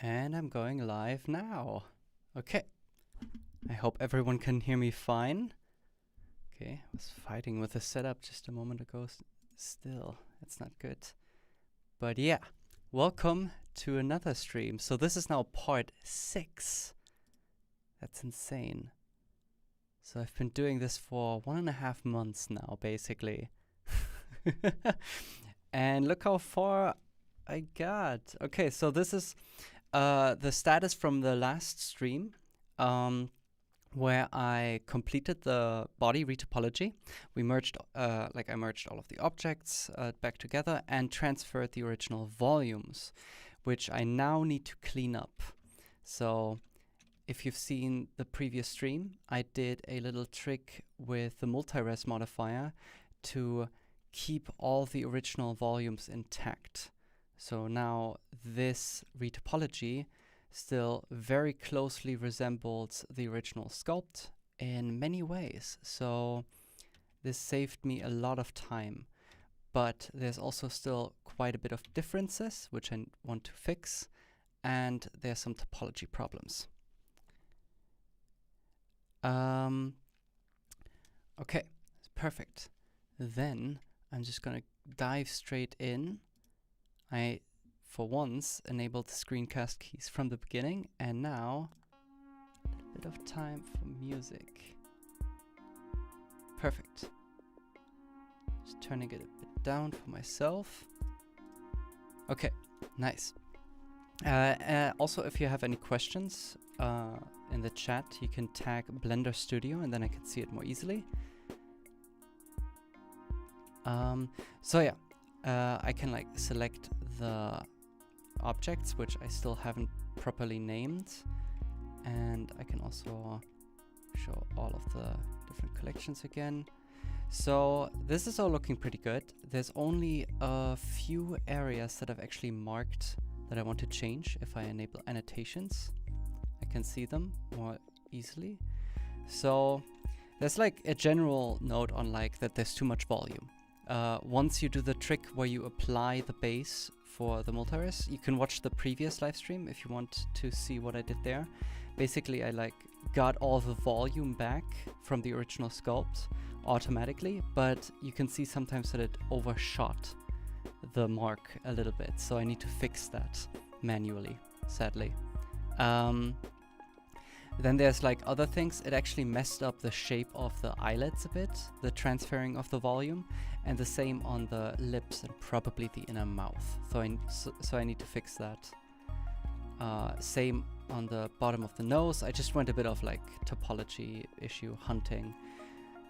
And I'm going live now. Okay. I hope everyone can hear me fine. Okay, I was fighting with the setup just a moment ago. Still, it's not good. But yeah, welcome to another stream. So this is now part 6. That's insane. So I've been doing this for 1.5 months now, basically. And look how far I got. Okay, so this is the status from the last stream, where I completed the body retopology. We merged, I merged all of the objects back together and transferred the original volumes, which I now need to clean up. So if you've seen the previous stream, I did a little trick with the Multires modifier to keep all the original volumes intact. So now this retopology still very closely resembles the original sculpt in many ways. So this saved me a lot of time. But there's also still quite a bit of differences, which I want to fix. And there's some topology problems. Okay, perfect. Then I'm just going to dive straight in. I, for once, enabled the screencast keys from the beginning, and now a bit of time for music. Perfect. Just turning it a bit down for myself. Okay, nice. Also, if you have any questions in the chat, you can tag Blender Studio, and then I can see it more easily. So yeah, I can like select the objects, which I still haven't properly named, and I can also show all of the different collections again. So this is all looking pretty good. There's only a few areas that I've actually marked that I want to change. If I enable annotations, I can see them more easily. So there's like a general note on like that there's too much volume. Once you do the trick where you apply the base for the Multires, you can watch the previous live stream if you want to see what I did there. Basically, I like got all the volume back from the original sculpt automatically, but you can see sometimes that it overshot the mark a little bit, so I need to fix that manually, sadly. Then there's like other things. It actually messed up the shape of the eyelids a bit, the transferring of the volume, and the same on the lips and probably the inner mouth. So I need to fix that. Same on the bottom of the nose. I just went a bit of like topology issue hunting,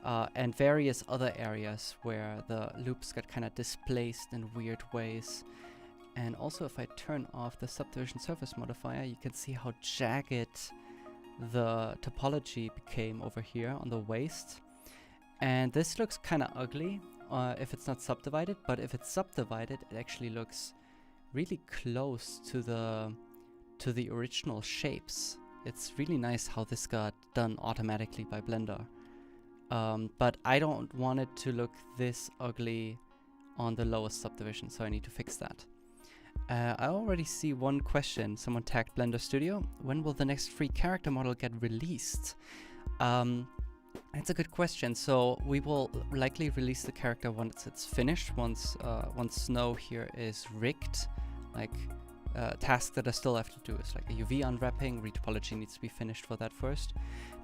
and various other areas where the loops got kind of displaced in weird ways. And also if I turn off the subdivision surface modifier, you can see how jagged the topology became over here on the waist. And this looks kind of ugly if it's not subdivided, but if it's subdivided, it actually looks really close to the original shapes. It's really nice how this got done automatically by Blender. But I don't want it to look this ugly on the lowest subdivision, so I need to fix that. I already see one question. Someone tagged Blender Studio. When will the next free character model get released? That's a good question. So we will likely release the character once it's finished, once Snow here is rigged. Like tasks that I still have to do is like a UV unwrapping. Retopology needs to be finished for that first.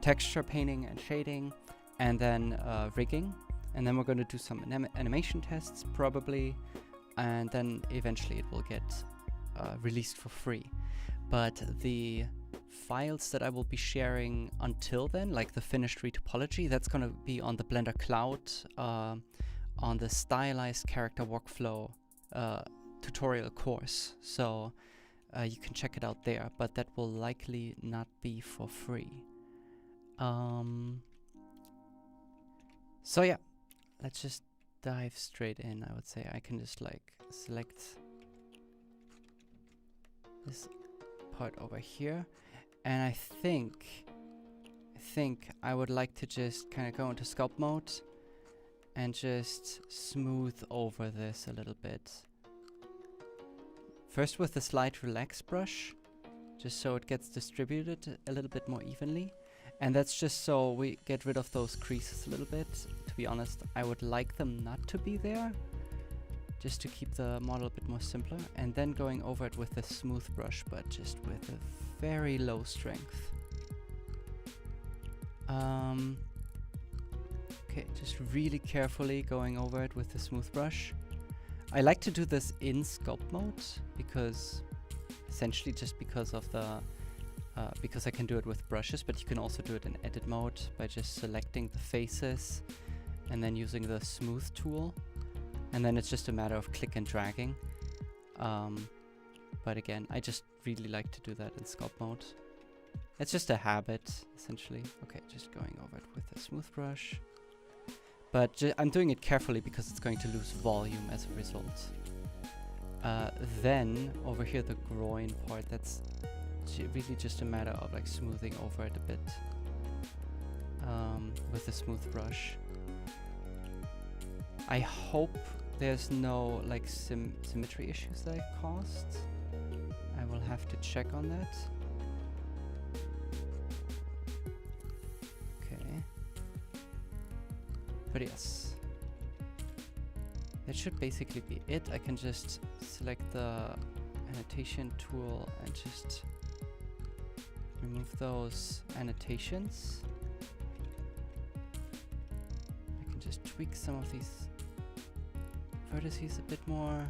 Texture painting and shading, and then rigging. And then we're going to do some animation tests probably. And then eventually it will get released for free. But the files that I will be sharing until then, like the finished retopology, that's going to be on the Blender Cloud, on the Stylized character workflow tutorial course. So you can check it out there, but that will likely not be for free. So yeah, let's just dive straight in. I would say I can just like select this part over here, and I think I would like to just kind of go into sculpt mode and just smooth over this a little bit. First with the slide relax brush, just so it gets distributed a little bit more evenly. And that's just so we get rid of those creases a little bit. To be honest, I would like them not to be there, just to keep the model a bit more simpler. And then going over it with a smooth brush, but just with a very low strength. Okay, just really carefully going over it with the smooth brush. I like to do this in sculpt mode because essentially just because of the because I can do it with brushes, but you can also do it in edit mode by just selecting the faces and then using the smooth tool, and then it's just a matter of click and dragging. But again, I just really like to do that in sculpt mode. It's just a habit, essentially. Okay, just going over it with a smooth brush. But I'm doing it carefully because it's going to lose volume as a result. Then, over here, the groin part, that's really just a matter of like smoothing over it a bit with a smooth brush. I hope there's no like symmetry issues that I caused. I will have to check on that. But yes, that should basically be it. I can just select the annotation tool and just remove those annotations. I can just tweak some of these vertices a bit more.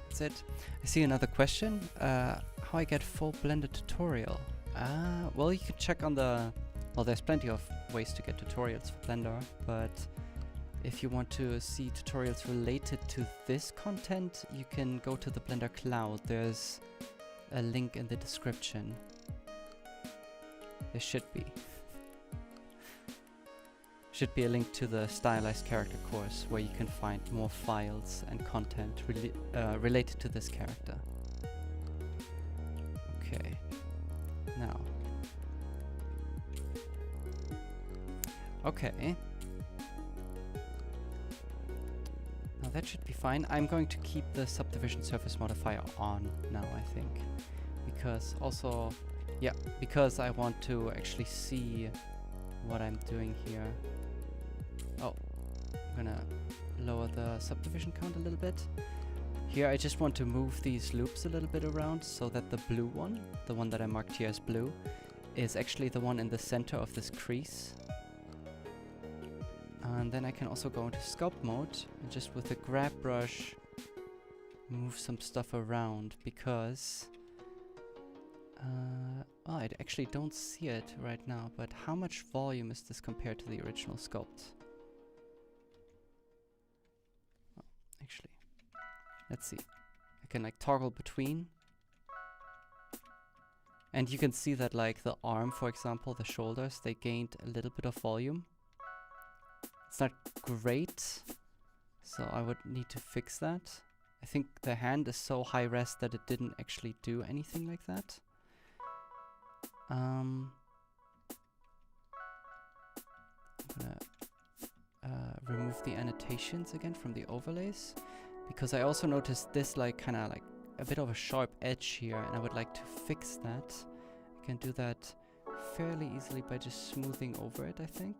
That's it. I see another question. How I get full Blender tutorial? Well, you can check on the... Well, there's plenty of ways to get tutorials for Blender, but if you want to see tutorials related to this content, you can go to the Blender Cloud. There's a link in the description. There should be. Should be a link to the Stylized character course where you can find more files and content related to this character. Okay. Now. Okay. Now that should be fine. I'm going to keep the subdivision surface modifier on now, I think. Because also, yeah, because I want to actually see what I'm doing here. Oh, I'm gonna lower the subdivision count a little bit. Here I just want to move these loops a little bit around so that the blue one, the one that I marked here as blue, is actually the one in the center of this crease. And then I can also go into sculpt mode and just with the grab brush move some stuff around because well, I actually don't see it right now, but how much volume is this compared to the original sculpt? Oh, actually, let's see. I can like toggle between. And you can see that like the arm, for example, the shoulders, they gained a little bit of volume. It's not great, so I would need to fix that. I think the hand is so high res that it didn't actually do anything like that. I'm gonna remove the annotations again from the overlays, because I also noticed this like kind of like a bit of a sharp edge here, and I would like to fix that. I can do that fairly easily by just smoothing over it, I think.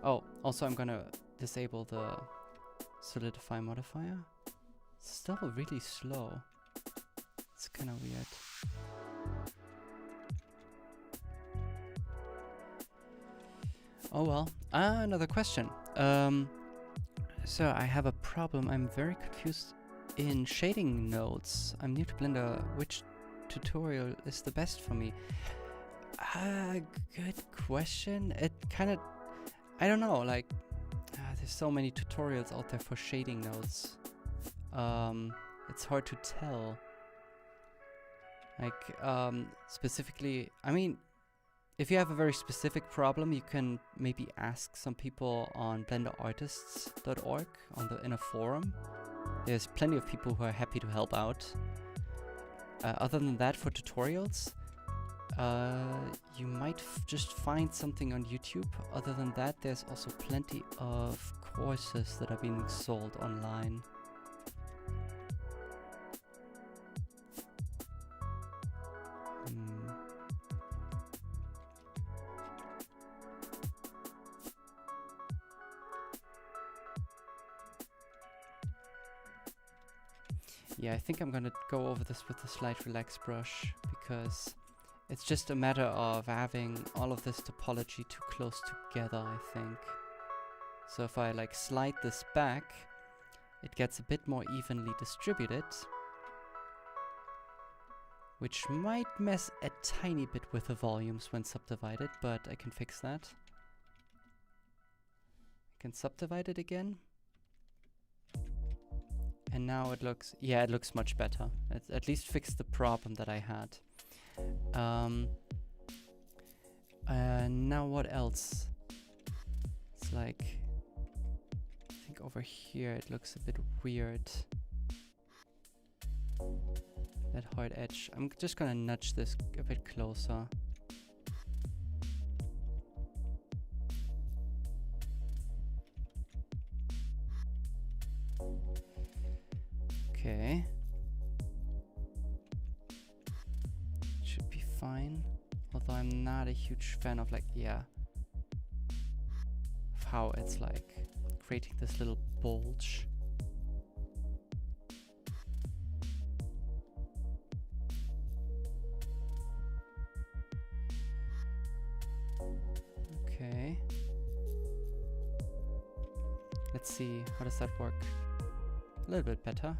Oh, also I'm gonna disable the solidify modifier. It's still really slow. It's kind of weird. Oh well. Another question. So I have a problem. I'm very confused in shading nodes. I'm new to Blender. Which tutorial is the best for me? Good question. It kind of... I don't know, like... there's so many tutorials out there for shading nodes. It's hard to tell. Like, specifically... I mean... If you have a very specific problem, you can maybe ask some people on blenderartists.org in a forum. There's plenty of people who are happy to help out. Other than that, for tutorials, you might just find something on YouTube. Other than that, there's also plenty of courses that are being sold online. Yeah, I think I'm gonna go over this with the Slide Relax brush, because it's just a matter of having all of this topology too close together, I think. So if I like slide this back, it gets a bit more evenly distributed, which might mess a tiny bit with the volumes when subdivided, but I can fix that. I can subdivide it again. And now it looks, yeah, it looks much better. It at least fixed the problem that I had. Now what else? It's like, I think over here it looks a bit weird. That hard edge. I'm just gonna nudge this a bit closer. Okay. Should be fine. Although I'm not a huge fan of like, yeah, of how it's like creating this little bulge. Okay. Let's see, how does that work? A little bit better.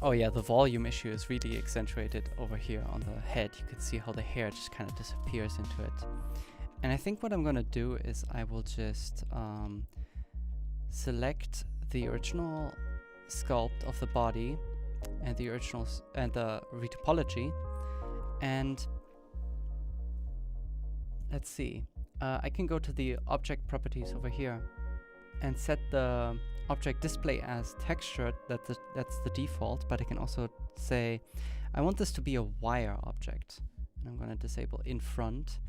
Oh yeah, the volume issue is really accentuated over here on the head. You can see how the hair just kind of disappears into it. And I think what I'm gonna do is I will just select the original sculpt of the body and the original and the retopology, and let's see. I can go to the object properties over here and set the object display as textured. That's the default, but I can also say I want this to be a wire object, and I'm going to disable in front.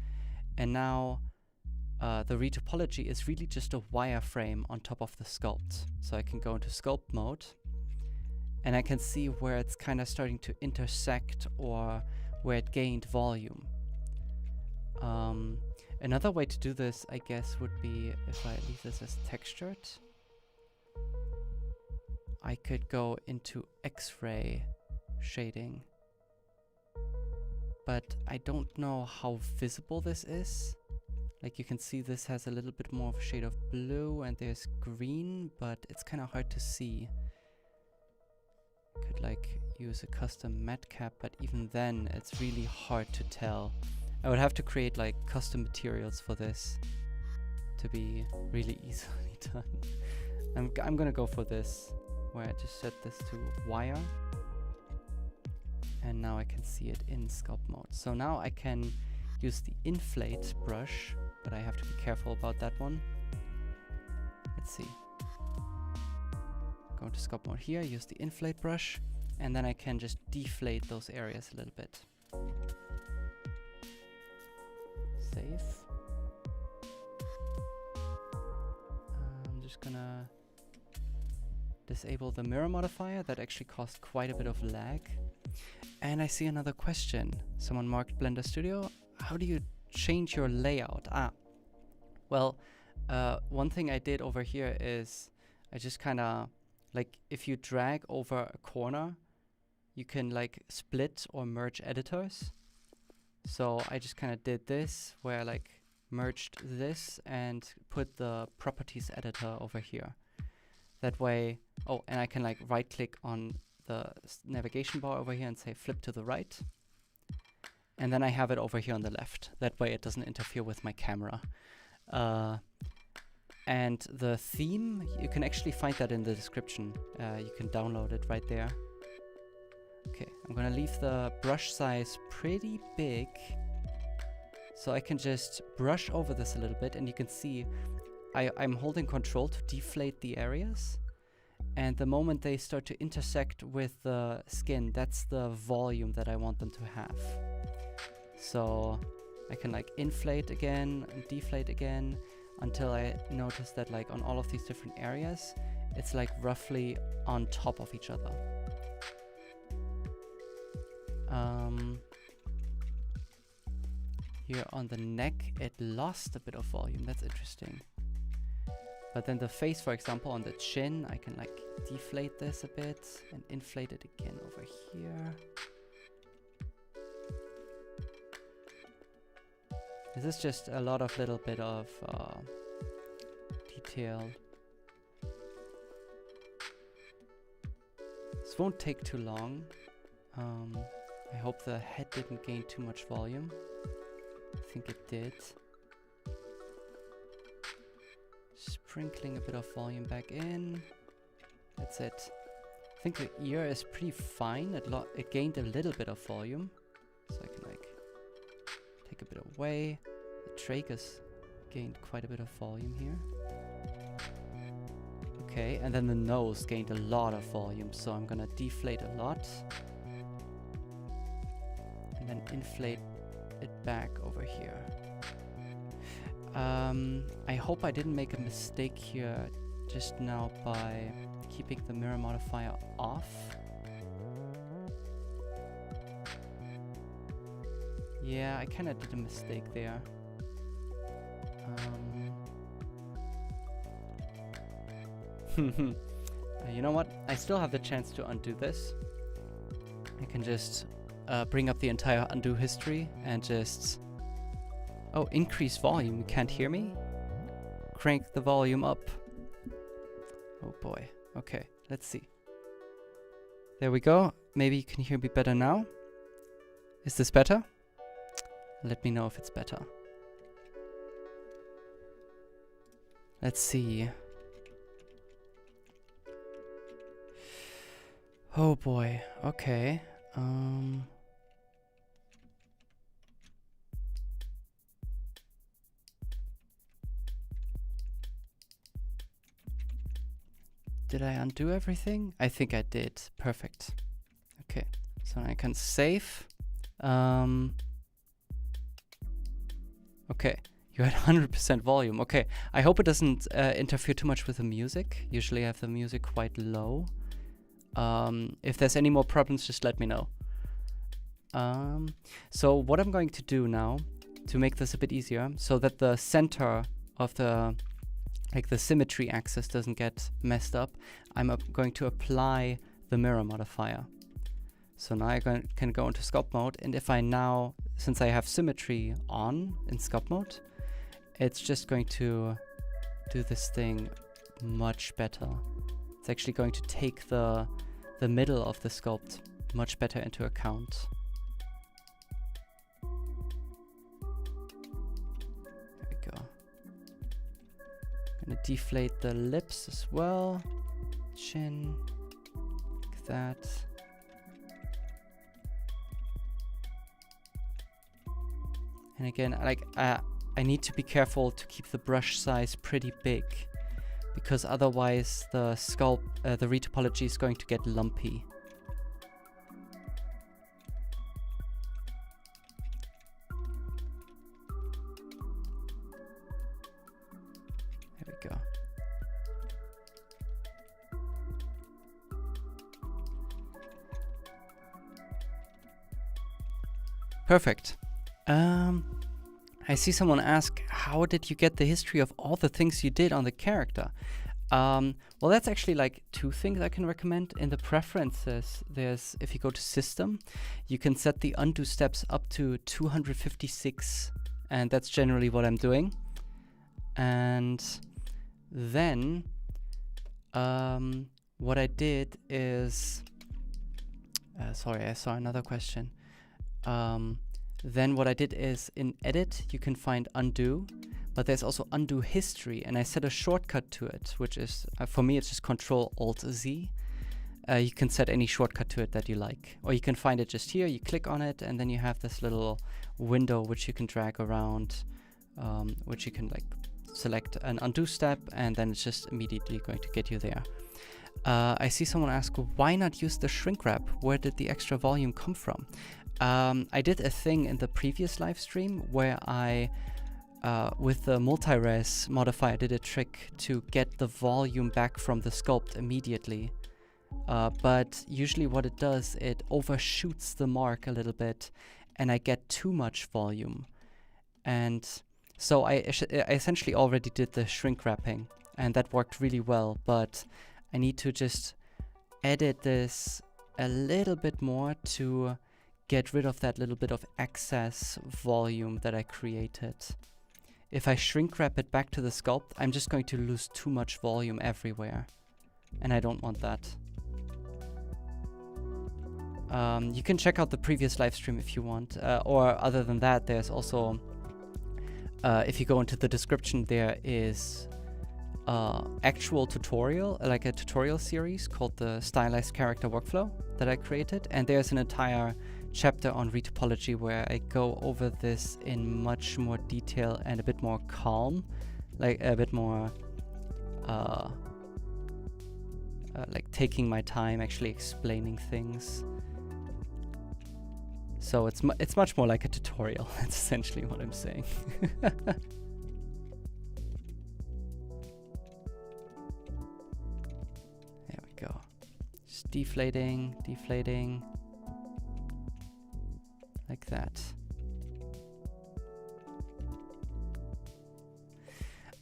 And now the retopology is really just a wireframe on top of the sculpt. So I can go into sculpt mode, and I can see where it's kind of starting to intersect or where it gained volume. Another way to do this, I guess, would be if I leave this as textured. I could go into X-ray shading, but I don't know how visible this is. Like you can see this has a little bit more of a shade of blue and there's green, but it's kind of hard to see. Could like use a custom matte cap, but even then it's really hard to tell. I would have to create like custom materials for this to be really easily done. I'm gonna go for this, where I just set this to wire. And now I can see it in sculpt mode. So now I can use the inflate brush, but I have to be careful about that one. Let's see. Go to sculpt mode here, use the inflate brush, and then I can just deflate those areas a little bit. Save. I'm just gonna disable the mirror modifier. That actually caused quite a bit of lag. And I see another question. Someone marked Blender Studio. How do you change your layout? Well, one thing I did over here is I just kind of, like, if you drag over a corner, you can like split or merge editors. So I just kind of did this, where I like merged this and put the properties editor over here. That way, oh, and I can like right click on the navigation bar over here and say flip to the right. And then I have it over here on the left. That way it doesn't interfere with my camera. And the theme, you can actually find that in the description. You can download it right there. Okay, I'm gonna leave the brush size pretty big, so I can just brush over this a little bit, and you can see I'm holding control to deflate the areas, and the moment they start to intersect with the skin, that's the volume that I want them to have. So I can like inflate again and deflate again until I notice that like on all of these different areas, it's like roughly on top of each other. Here on the neck, it lost a bit of volume. That's interesting. But then the face, for example, on the chin, I can like deflate this a bit and inflate it again over here. This is just a lot of little bit of detail. This won't take too long. I hope the head didn't gain too much volume. I think it did. Sprinkling a bit of volume back in. That's it. I think the ear is pretty fine. It gained a little bit of volume. So I can like take a bit away. The tragus gained quite a bit of volume here. Okay, and then the nose gained a lot of volume, so I'm gonna deflate a lot. And then inflate it back over here. I hope I didn't make a mistake here just now by keeping the mirror modifier off. Yeah, I kinda did a mistake there. You know what? I still have the chance to undo this. I can just bring up the entire undo history and just... Oh, increase volume. You can't hear me? Crank the volume up. Oh boy. Okay, let's see. There we go. Maybe you can hear me better now. Is this better? Let me know if it's better. Let's see. Oh boy. Okay. Did I undo everything? I think I did. Perfect. Okay. So I can save. Okay. You had 100% volume. Okay. I hope it doesn't interfere too much with the music. Usually I have the music quite low. If there's any more problems, just let me know. So what I'm going to do now to make this a bit easier, so that the center of the symmetry axis doesn't get messed up, I'm going to apply the mirror modifier. So now I can go into sculpt mode, and if I now, since I have symmetry on in sculpt mode, it's just going to do this thing much better. It's actually going to take the middle of the sculpt much better into account. There we go. I'm gonna deflate the lips as well. Chin. Like that. And again, I need to be careful to keep the brush size pretty big, because otherwise the the retopology is going to get lumpy. There we go. Perfect. I see someone ask, how did you get the history of all the things you did on the character? Well, that's actually like two things I can recommend. In the preferences, there's, if you go to system, you can set the undo steps up to 256, and that's generally what I'm doing. And then what I did is, sorry, I saw another question. Then what I did is in edit, you can find undo, but there's also undo history, and I set a shortcut to it, which is, for me, it's just Control-Alt-Z. You can set any shortcut to it that you like, or you can find it just here, you click on it, and then you have this little window which you can drag around, which you can like select an undo step, and then it's just immediately going to get you there. I see someone ask, why not use the shrink wrap? Where did the extra volume come from? I did a thing in the previous live stream where I, with the Multires modifier, did a trick to get the volume back from the sculpt immediately. But usually what it does, it overshoots the mark a little bit, and I get too much volume. And so I essentially already did the shrink wrapping and that worked really well, but I need to just edit this a little bit more to get rid of that little bit of excess volume that I created. If I shrink wrap it back to the sculpt, I'm just going to lose too much volume everywhere, and I don't want that. You can check out the previous live stream if you want, or other than that, there's also, if you go into the description, there is actual tutorial, like a tutorial series called the Stylized Character Workflow that I created, and there's an entire chapter on retopology where I go over this in much more detail and a bit more calm, like a bit more like taking my time actually explaining things. So it's much more like a tutorial. That's essentially what I'm saying. There we go. Just deflating, deflating. Like that.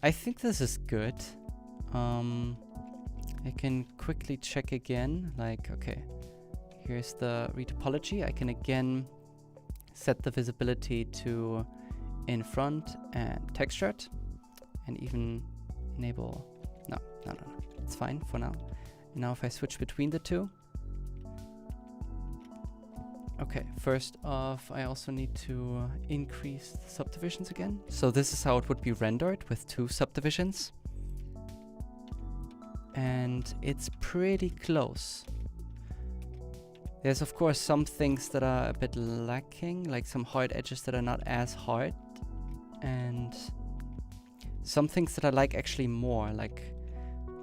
I think this is good. I can quickly check again, like, okay, here's the retopology. I can again set the visibility to in front and textured, and even enable, no, it's fine for now. Now if I switch between the two, okay, first off, I also need to increase the subdivisions again. So this is how it would be rendered with 2 subdivisions. And it's pretty close. There's of course some things that are a bit lacking, like some hard edges that are not as hard, and some things that I like actually more, like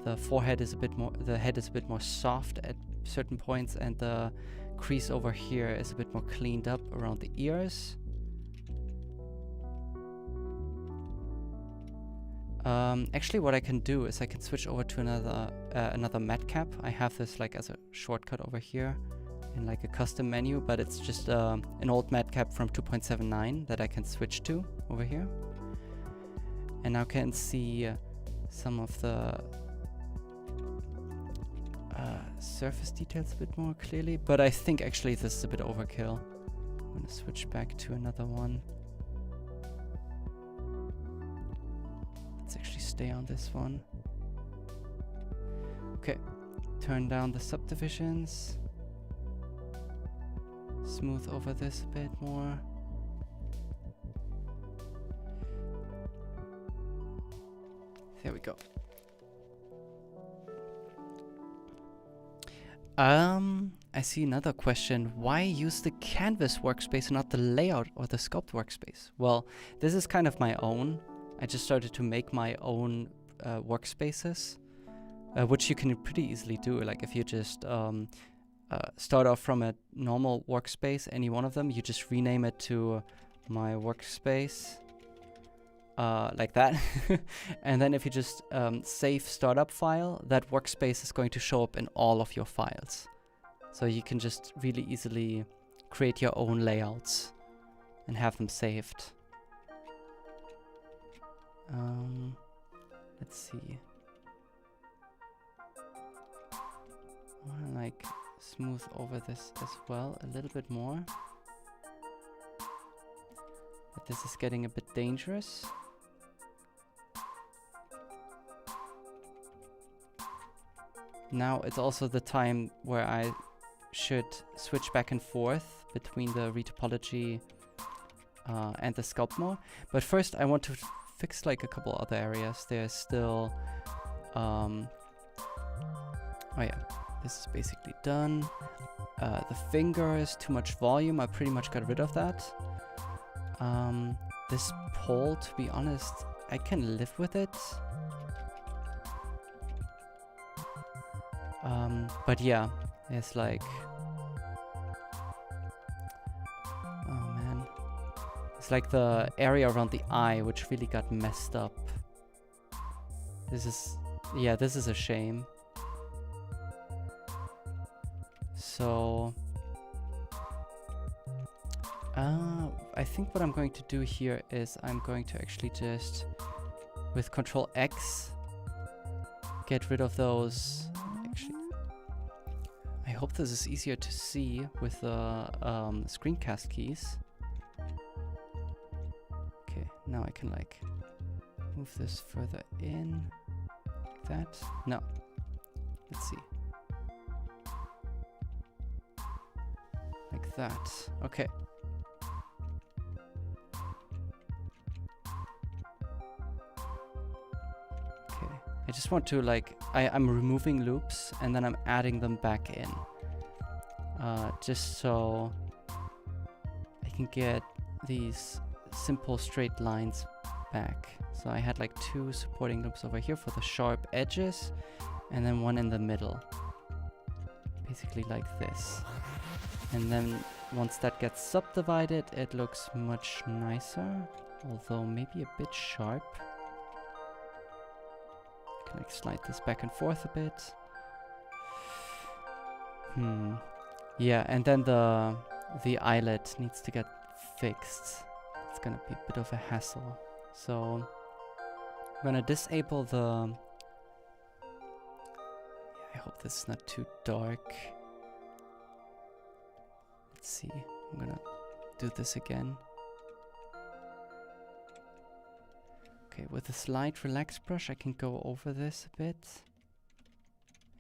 the forehead is a bit more, the head is a bit more soft at certain points, and the crease over here is a bit more cleaned up around the ears. Actually what I can do is I can switch over to another matte cap. I have this like as a shortcut over here in like a custom menu, but it's just an old matte cap from 2.79 that I can switch to over here. And now can see some of the surface details a bit more clearly, but I think actually this is a bit overkill. I'm gonna switch back to another one. Let's actually stay on this one. Okay, turn down the subdivisions. Smooth over this a bit more. There we go. I see another question. Why use the canvas workspace and not the layout or the sculpt workspace? Well, this is kind of my own. I just started to make my own workspaces, which you can pretty easily do. Like if you just start off from a normal workspace, any one of them, you just rename it to my workspace, like that. And then if you just save startup file, that workspace is going to show up in all of your files. So you can just really easily create your own layouts and have them saved. Let's see. I want to like smooth over this as well a little bit more. But this is getting a bit dangerous. Now it's also the time where I should switch back and forth between the retopology and the sculpt mode. But first I want to fix like a couple other areas. There's still oh yeah, this is basically done. The fingers, too much volume, I pretty much got rid of that. This pole, to be honest, I can live with it. But yeah, it's like, oh man, it's like the area around the eye which really got messed up. This is, yeah, this is a shame. So I think what I'm going to do here is I'm going to actually just with Control X get rid of those. Actually, I hope this is easier to see with the screencast keys. Okay, now I can like move this further in, like that. No, let's see. Like that, okay. I just want to like, I'm removing loops and then I'm adding them back in. Just so I can get these simple straight lines back. So I had like 2 supporting loops over here for the sharp edges and then one in the middle. Basically like this. And then once that gets subdivided, it looks much nicer, although maybe a bit sharp. Can like slide this back and forth a bit. Yeah, and then the eyelet needs to get fixed. It's gonna be a bit of a hassle. So I'm gonna disable the... I hope this is not too dark. Let's see. I'm gonna do this again. Okay, with the slide relax brush I can go over this a bit,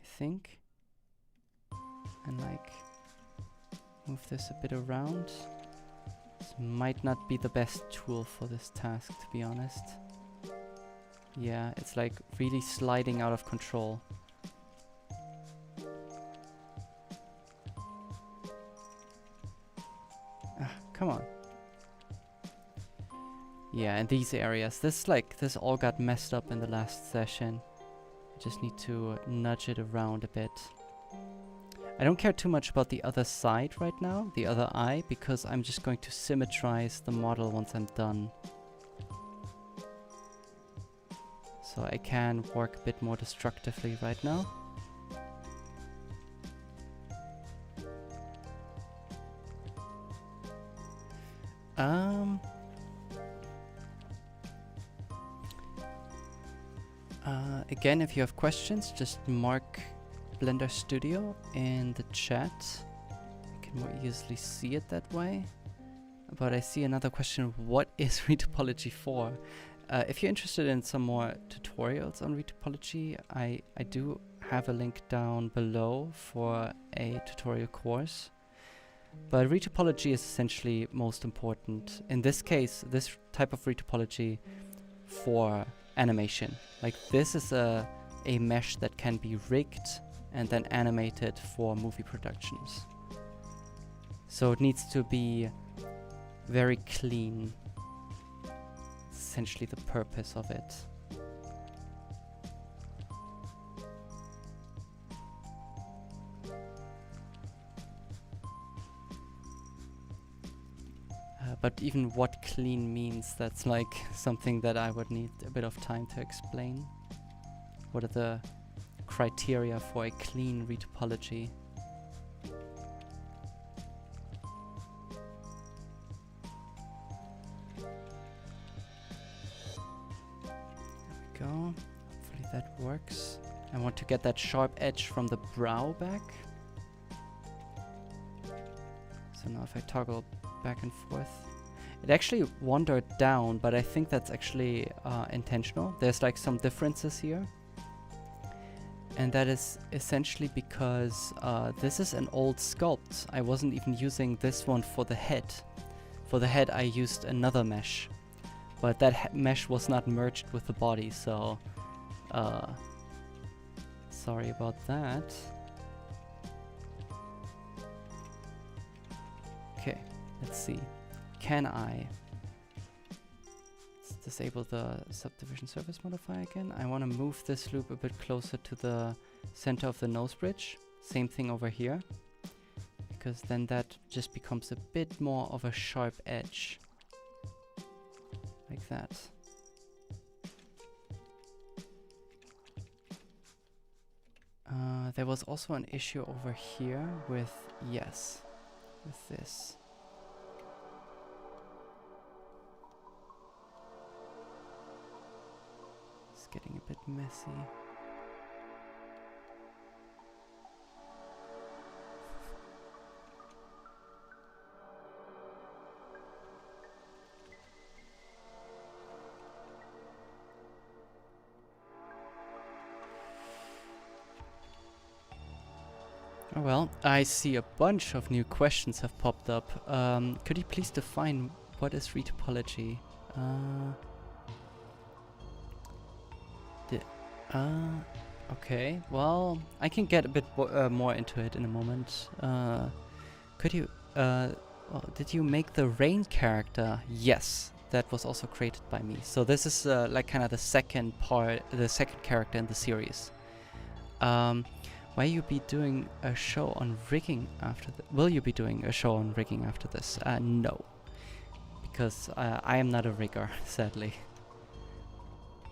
I think, and like move this a bit around. This might not be the best tool for this task, to be honest. Yeah, it's like really sliding out of control. Ah, come on. Yeah, and these areas, this all got messed up in the last session. I just need to nudge it around a bit. I don't care too much about the other side right now, the other eye, because I'm just going to symmetrize the model once I'm done. So I can work a bit more destructively right now. Again, if you have questions, just mark Blender Studio in the chat. I can more easily see it that way. But I see another question, what is Retopology for? If you're interested in some more tutorials on Retopology, I do have a link down below for a tutorial course. But Retopology is essentially most important. In this case, this type of Retopology for animation. Like this is a mesh that can be rigged and then animated for movie productions. So it needs to be very clean. It's essentially the purpose of it. But even what clean means, that's like something that I would need a bit of time to explain. What are the criteria for a clean retopology? There we go. Hopefully that works. I want to get that sharp edge from the brow back. So now if I toggle back and forth, it actually wandered down, but I think that's actually intentional. There's like some differences here, and that is essentially because this is an old sculpt. I wasn't even using this one for the head. For the head I used another mesh, but that mesh was not merged with the body, so sorry about that. Okay, let's see. Can I disable the subdivision surface modifier again? I want to move this loop a bit closer to the center of the nose bridge. Same thing over here, because then that just becomes a bit more of a sharp edge. Like that. There was also an issue over here with, yes, with this. Getting a bit messy. Oh well, I see a bunch of new questions have popped up. Could you please define what is retopology? Okay, well, I can get a bit more into it in a moment. Could you, well, did you make the rain character? Yes, that was also created by me. So this is like kind of the second character in the series. Will you be doing a show on rigging after will you be doing a show on rigging after this? No, because I am not a rigger, sadly.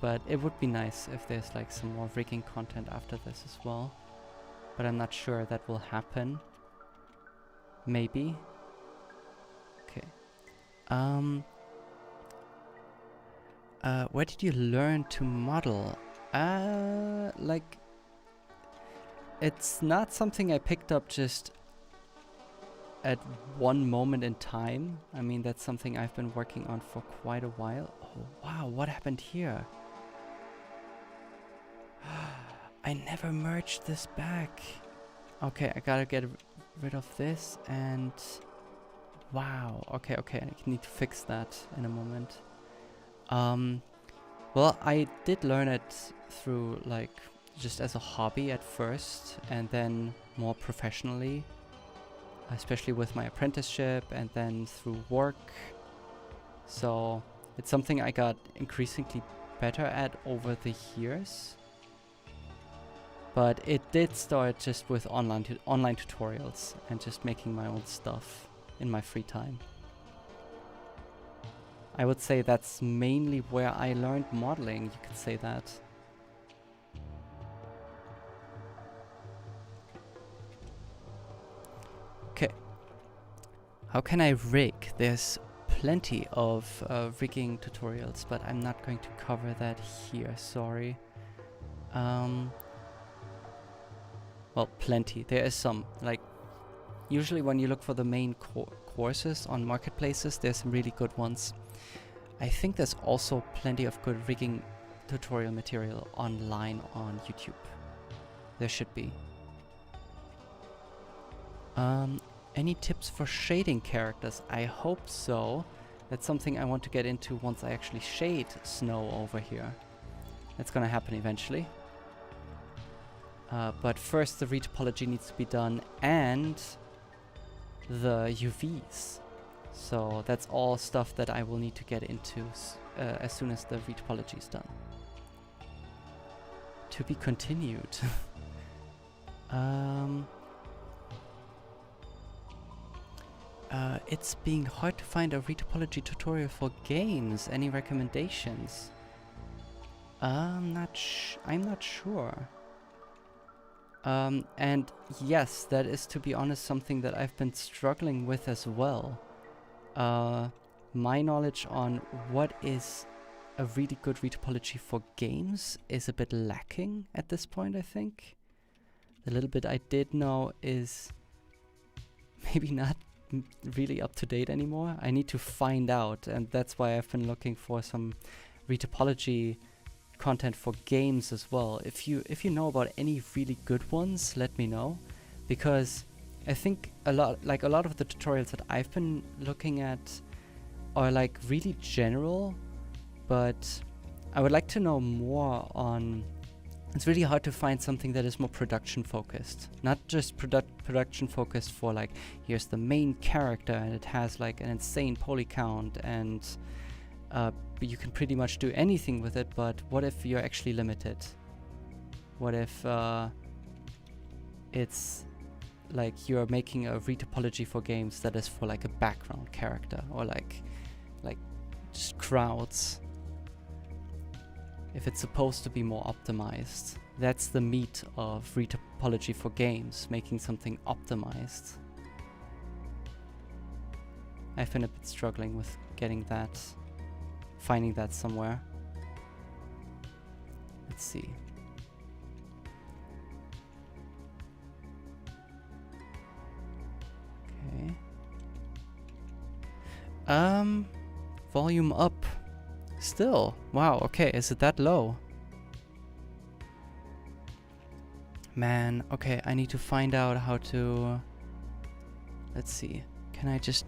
But it would be nice if there's like some more rigging content after this as well. But I'm not sure that will happen. Maybe. Okay. Where did you learn to model? Like, it's not something I picked up just at one moment in time. I mean, that's something I've been working on for quite a while. Oh, wow, what happened here? I never merged this back. Okay, I gotta get rid of this and... Wow, okay, I need to fix that in a moment. Well, I did learn it through, like, just as a hobby at first, and then more professionally, especially with my apprenticeship, and then through work. So it's something I got increasingly better at over the years. But it did start just with online tutorials and just making my own stuff in my free time. I would say that's mainly where I learned modeling, you could say that. Okay. How can I rig? There's plenty of rigging tutorials, but I'm not going to cover that here, sorry. Well, plenty. There is some, like, usually when you look for the main courses on marketplaces, there's some really good ones. I think there's also plenty of good rigging tutorial material online on YouTube. There should be. Any tips for shading characters? I hope so. That's something I want to get into once I actually shade snow over here. That's gonna happen eventually. But first the retopology needs to be done and the UVs. So that's all stuff that I will need to get into as soon as the retopology is done. To be continued. It's being hard to find a retopology tutorial for games. Any recommendations? I'm not sure. And yes, that is, to be honest, something that I've been struggling with as well. My knowledge on what is a really good retopology for games is a bit lacking at this point, I think. The little bit I did know is maybe not really up to date anymore. I need to find out, and that's why I've been looking for some retopology content for games as well. If you know about any really good ones, let me know, because I think a lot of the tutorials that I've been looking at are like really general, but I would like to know more on... It's really hard to find something that is more production focused, not just production focused for like, here's the main character and it has like an insane poly count and you can pretty much do anything with it, but what if you're actually limited? What if it's like you're making a retopology for games that is for like a background character or like just crowds? If it's supposed to be more optimized, that's the meat of retopology for games, making something optimized. I've been a bit struggling with getting that, finding that somewhere. Let's see. Okay. Volume up. Still. Wow, okay, is it that low? Man, okay, I need to find out how to... Let's see. Can I just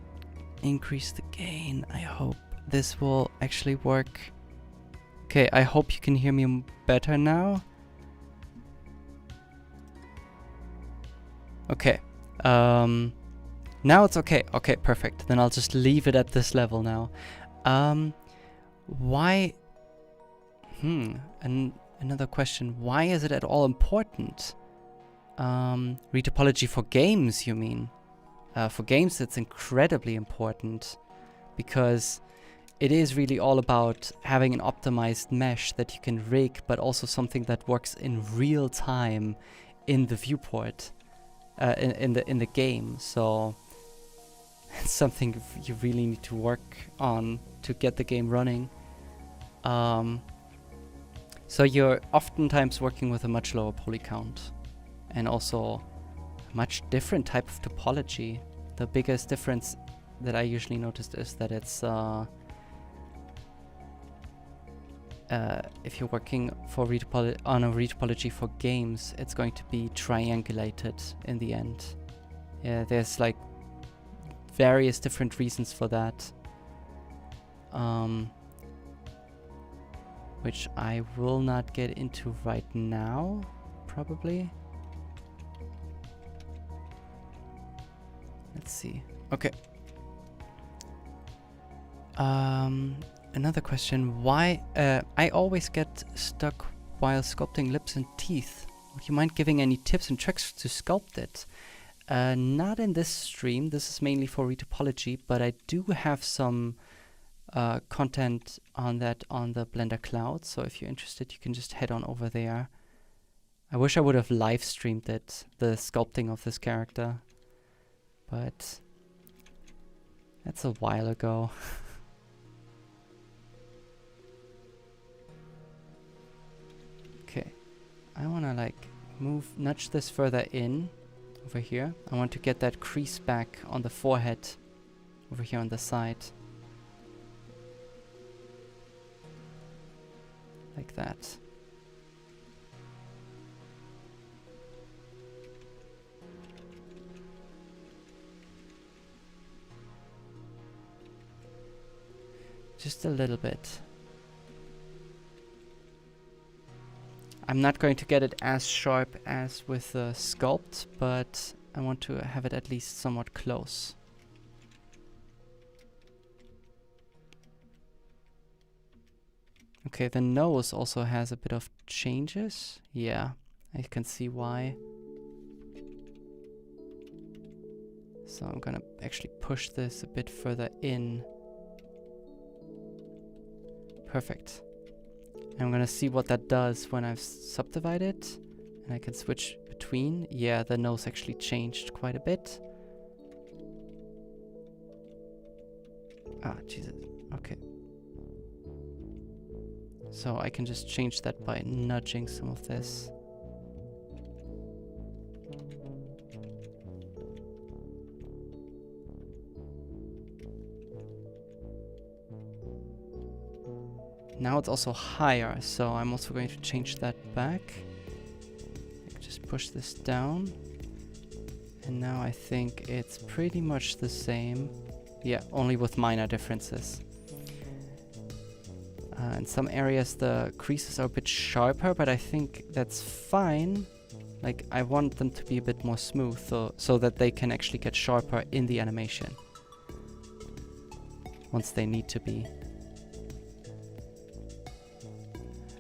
increase the gain? I hope this will actually work. Okay, I hope you can hear me better now. Okay. Now it's okay. Okay, perfect. Then I'll just leave it at this level now. Why... another question. Why is it at all important? Retopology for games, you mean? For games, it's incredibly important because it is really all about having an optimized mesh that you can rig, but also something that works in real time in the viewport, in the game. So it's something you really need to work on to get the game running. So you're oftentimes working with a much lower poly count and also a much different type of topology. The biggest difference that I usually noticed is that it's if you're working for on a retopology for games, it's going to be triangulated in the end. Yeah, there's like various different reasons for that, which I will not get into right now, probably. Let's see. Okay. Another question. Why I always get stuck while sculpting lips and teeth. Would you mind giving any tips and tricks to sculpt it? Not in this stream. This is mainly for retopology, but I do have some content on that on the Blender Cloud. So if you're interested, you can just head on over there. I wish I would have live streamed it, the sculpting of this character, but that's a while ago. Okay, I want to like nudge this further in over here. I want to get that crease back on the forehead over here on the side. Like that. Just a little bit. I'm not going to get it as sharp as with the sculpt, but I want to have it at least somewhat close. Okay, the nose also has a bit of changes. Yeah, I can see why. So I'm gonna actually push this a bit further in. Perfect. I'm gonna see what that does when I've subdivided, and I can switch between. Yeah, the nose actually changed quite a bit. Ah, Jesus. Okay. So I can just change that by nudging some of this. Now it's also higher, so I'm also going to change that back. Just push this down. And now I think it's pretty much the same. Yeah, only with minor differences. In some areas the creases are a bit sharper, but I think that's fine. Like, I want them to be a bit more smooth, so that they can actually get sharper in the animation. Once they need to be.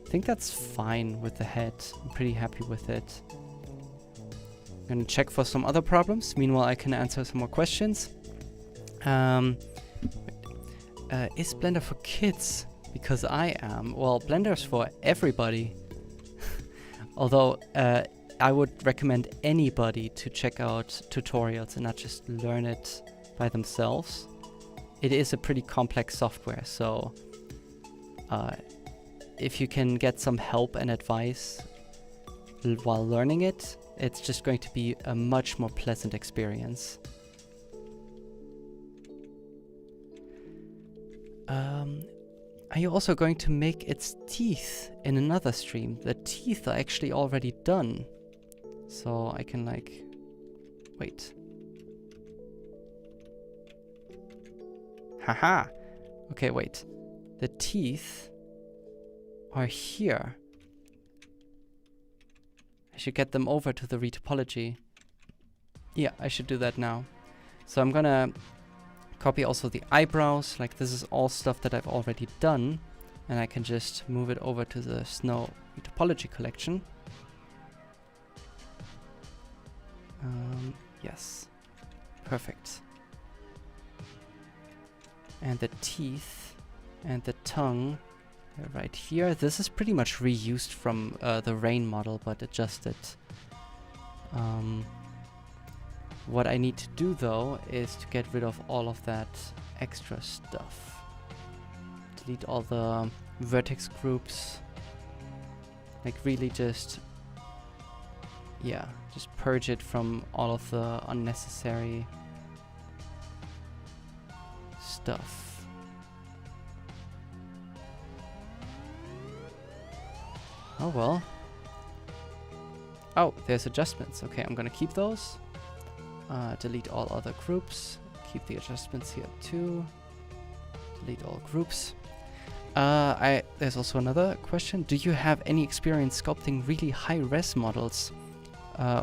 I think that's fine with the head. I'm pretty happy with it. I'm gonna check for some other problems. Meanwhile, I can answer some more questions. Is Blender for kids? Because I am. Well, Blender's for everybody. Although, I would recommend anybody to check out tutorials and not just learn it by themselves. It is a pretty complex software, so if you can get some help and advice while learning it, it's just going to be a much more pleasant experience. Are you also going to make its teeth in another stream? The teeth are actually already done. So I can like, wait. Haha. Okay, wait. The teeth are here. I should get them over to the retopology. Yeah, I should do that now. So I'm gonna copy also the eyebrows. Like this is all stuff that I've already done. And I can just move it over to the Snow Retopology collection. Yes. Perfect. And the teeth and the tongue right here. This is pretty much reused from the rain model, but adjusted. What I need to do though is to get rid of all of that extra stuff. Delete all the vertex groups. Like really just, yeah, just purge it from all of the unnecessary stuff. Oh well. Oh, there's adjustments. Okay, I'm gonna keep those. Delete all other groups. Keep the adjustments here too. Delete all groups. There's also another question. Do you have any experience sculpting really high-res models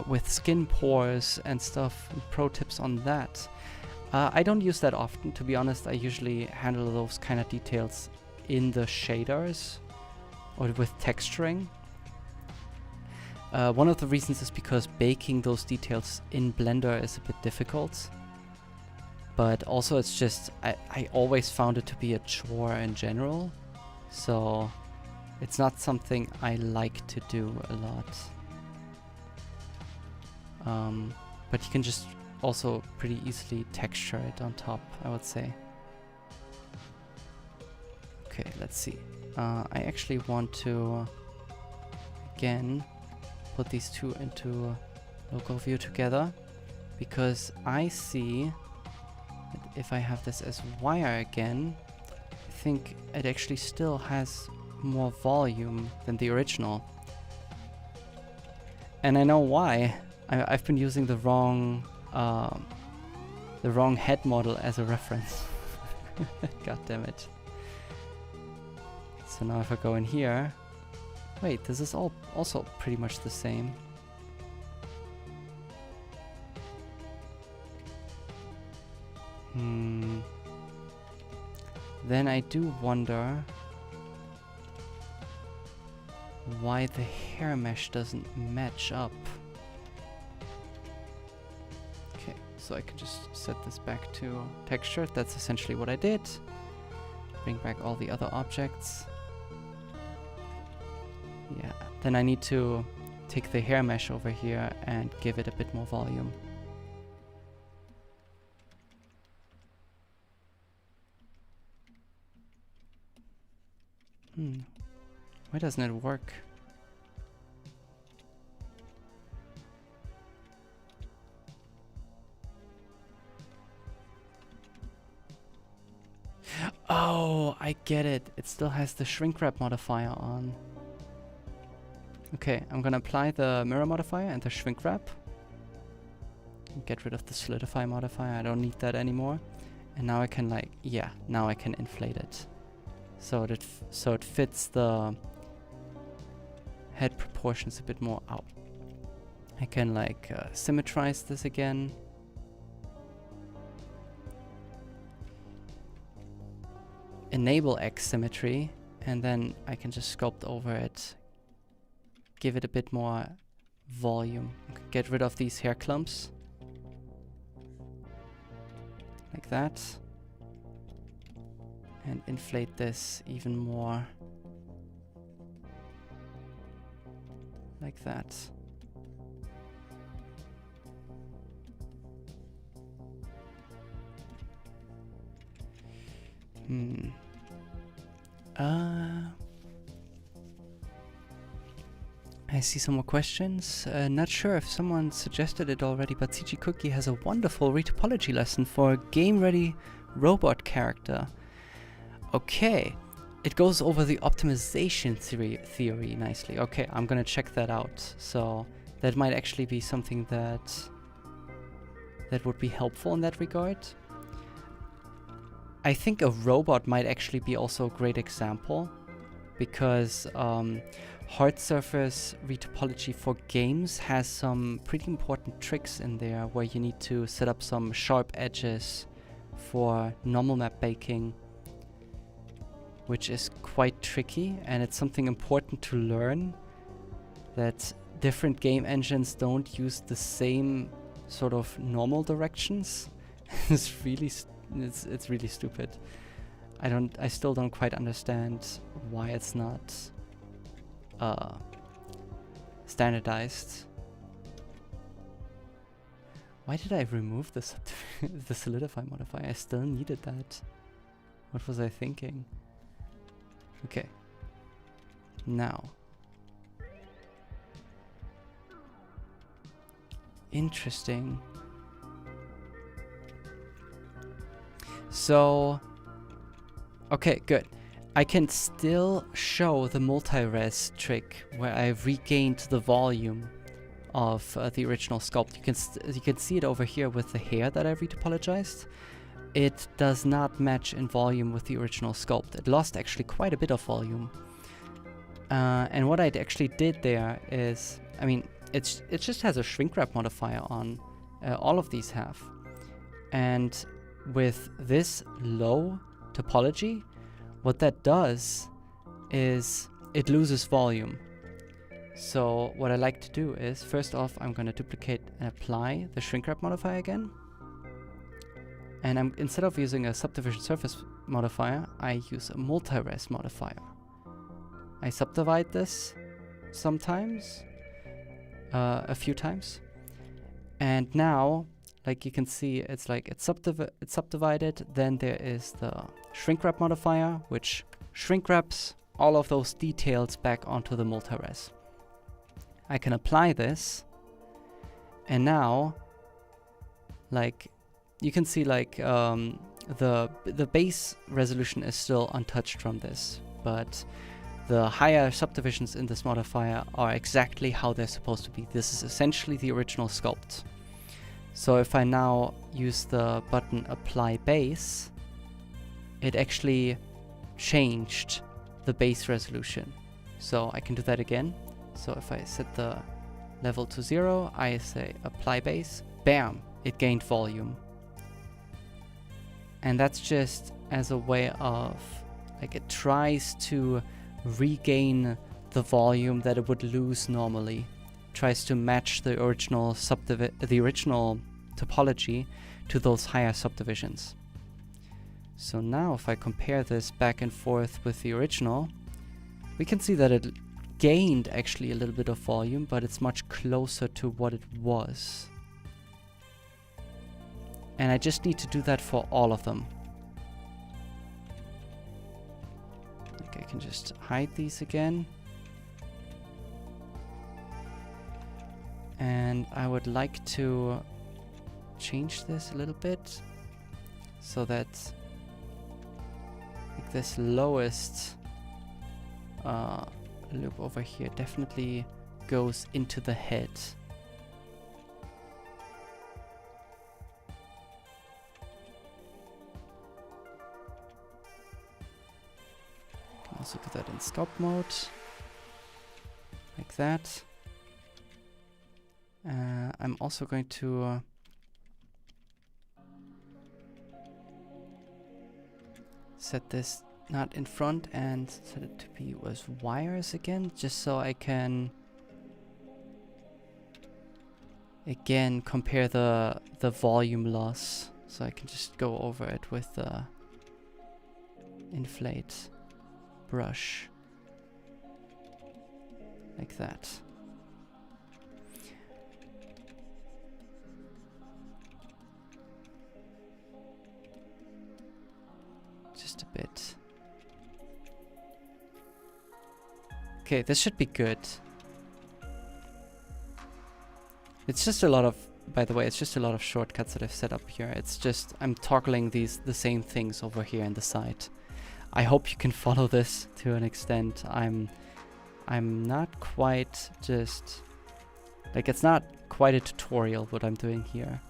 with skin pores and stuff? And pro tips on that. I don't use that often, to be honest. I usually handle those kind of details in the shaders or with texturing. One of the reasons is because baking those details in Blender is a bit difficult. But also it's just, I always found it to be a chore in general. So it's not something I like to do a lot. But you can just also pretty easily texture it on top, I would say. Okay, let's see. I actually want to, again, put these two into local view together, because I see that if I have this as wire again, I think it actually still has more volume than the original. And I know why. I've been using the wrong head model as a reference. God damn it. So now if I go in here, wait, this is all also pretty much the same. Then I do wonder why the hair mesh doesn't match up. Okay, so I can just set this back to texture. That's essentially what I did. Bring back all the other objects. Yeah, then I need to take the hair mesh over here and give it a bit more volume. Why doesn't it work? Oh, I get it. It still has the shrink wrap modifier on. Okay, I'm gonna apply the mirror modifier and the shrink wrap. Get rid of the solidify modifier. I don't need that anymore. And now I can like, yeah, now I can inflate it. So it fits the head proportions a bit more out. I can like symmetrize this again. Enable X symmetry, and then I can just sculpt over it. Give it a bit more volume. Get rid of these hair clumps. Like that. And inflate this even more. Like that. I see some more questions. Not sure if someone suggested it already, but CG Cookie has a wonderful retopology lesson for a game-ready robot character. Okay, it goes over the optimization theory nicely. Okay, I'm gonna check that out. So that might actually be something that would be helpful in that regard. I think a robot might actually be also a great example, because hard surface retopology for games has some pretty important tricks in there, where you need to set up some sharp edges for normal map baking, which is quite tricky, and it's something important to learn, that different game engines don't use the same sort of normal directions. It's really it's really stupid. I still don't quite understand why it's not standardized. Why did I remove the solidify modifier? I still needed that. What was I thinking? Okay. Now. Interesting. So, okay, good. I can still show the multi-res trick where I regained the volume of the original sculpt. You can see it over here with the hair that I retopologized. It does not match in volume with the original sculpt. It lost actually quite a bit of volume. And what I actually did there is, I mean, it just has a shrink wrap modifier on. All of these have. And with this low topology, what that does is it loses volume. So what I like to do is, first off, I'm going to duplicate and apply the shrink wrap modifier again. And instead of using a subdivision surface modifier, I use a multi-res modifier. I subdivide this sometimes, a few times. And now, like you can see, it's like it's subdivided. Then there is the shrink wrap modifier, which shrink wraps all of those details back onto the multi-res. I can apply this, and now, like, you can see like the base resolution is still untouched from this, but the higher subdivisions in this modifier are exactly how they're supposed to be. This is essentially the original sculpt. So if I now use the button apply base, it actually changed the base resolution. So I can do that again. So if I set the level to 0, I say apply base, bam, it gained volume. And that's just as a way of, like, it tries to regain the volume that it would lose normally. Tries to match the original topology to those higher subdivisions. So now if I compare this back and forth with the original, we can see that it gained actually a little bit of volume, but it's much closer to what it was. And I just need to do that for all of them. Okay, I can just hide these again. And I would like to change this a little bit so that like this lowest loop over here definitely goes into the head. Can also do that in sculpt mode, like that. I'm also going to set this not in front and set it to be with wires again, just so I can again compare the volume loss. So I can just go over it with the inflate brush like that. Just a bit. Okay, this should be good. It's just a lot of, by the way, it's just a lot of shortcuts that I've set up here. It's just, I'm toggling the same things over here in the side. I hope you can follow this to an extent. I'm not quite just Like, it's not quite a tutorial what I'm doing here.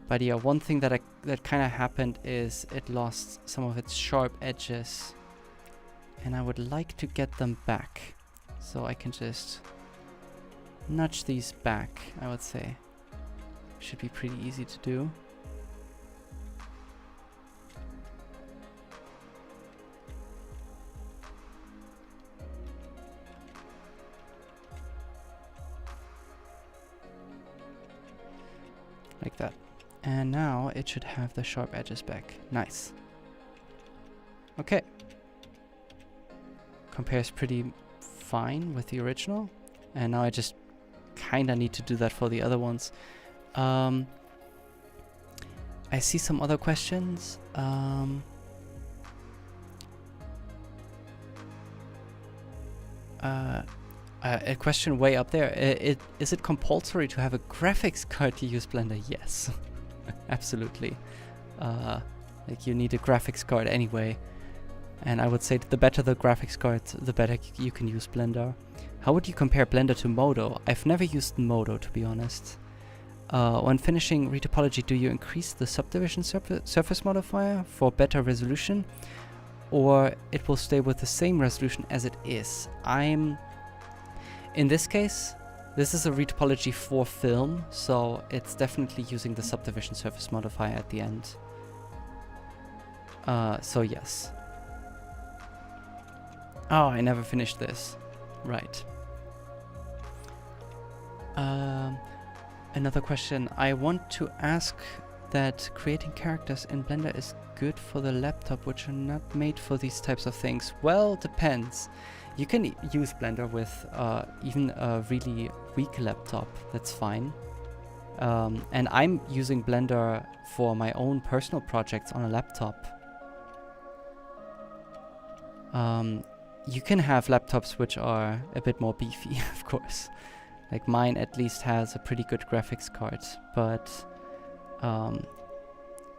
But yeah, one thing that kind of happened is it lost some of its sharp edges, and I would like to get them back. So I can just nudge these back, I would say. Should be pretty easy to do. Like that. And now it should have the sharp edges back. Nice. Okay. Compares pretty fine with the original. And now I just kind of need to do that for the other ones. I see some other questions. A question way up there. Is it compulsory to have a graphics card to use Blender? Yes. Absolutely. Like, you need a graphics card anyway. And I would say that the better the graphics card, the better you can use Blender. How would you compare Blender to Modo? I've never used Modo, to be honest. When finishing Retopology, do you increase the subdivision surface modifier for better resolution? Or it will stay with the same resolution as it is? In this case, this is a Retopology for film, so it's definitely using the subdivision surface modifier at the end. So yes. Oh, I never finished this. Right. Another question. I want to ask that creating characters in Blender is good for the laptop, which are not made for these types of things. Well, depends. You can use Blender with even a really weak laptop. That's fine. And I'm using Blender for my own personal projects on a laptop. You can have laptops which are a bit more beefy, of course. Like, mine at least has a pretty good graphics card, but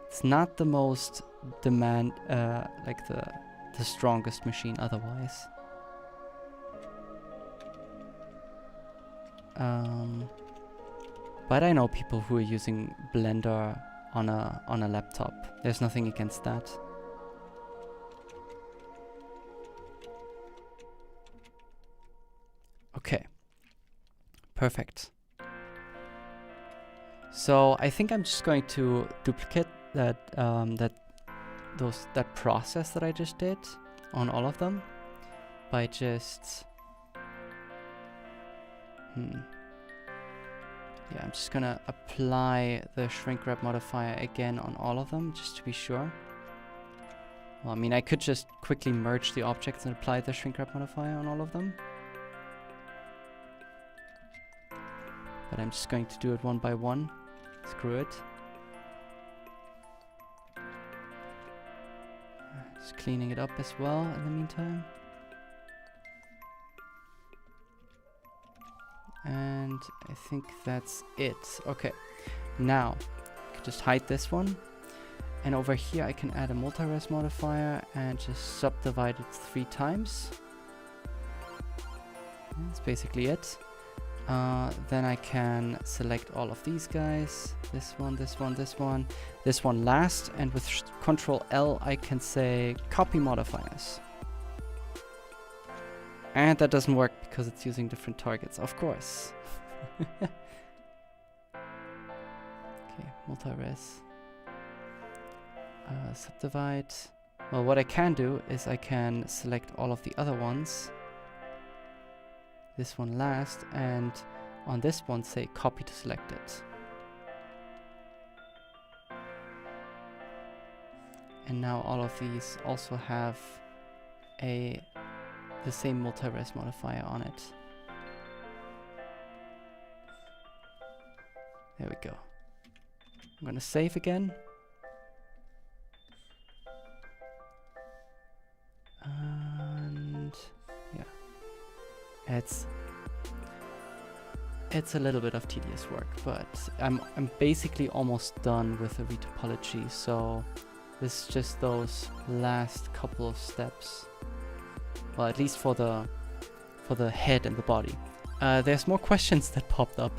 it's not the most like the strongest machine otherwise. But I know people who are using Blender on a laptop. There's nothing against that. Okay. Perfect. So I think I'm just going to duplicate that that process that I just did on all of them by just yeah, I'm just gonna apply the shrink wrap modifier again on all of them just to be sure. Well, I mean, I could just quickly merge the objects and apply the shrink wrap modifier on all of them. But I'm just going to do it one by one. Screw it. Just cleaning it up as well in the meantime. And I think that's it. Okay, now I can just hide this one. And over here I can add a multires modifier and just subdivide it 3 times. That's basically it. Then I can select all of these guys. This one, this one, this one. This one last. And with Control L I can say copy modifiers. And that doesn't work because it's using different targets, of course. Okay, multires. Subdivide. Well, what I can do is I can select all of the other ones. This one last, and on this one say copy to selected. And now all of these also have the same multires modifier on it. There we go. I'm gonna save again. And yeah. It's a little bit of tedious work, but I'm basically almost done with the Retopology, so This is just those last couple of steps. Well, at least for the head and the body. There's more questions that popped up.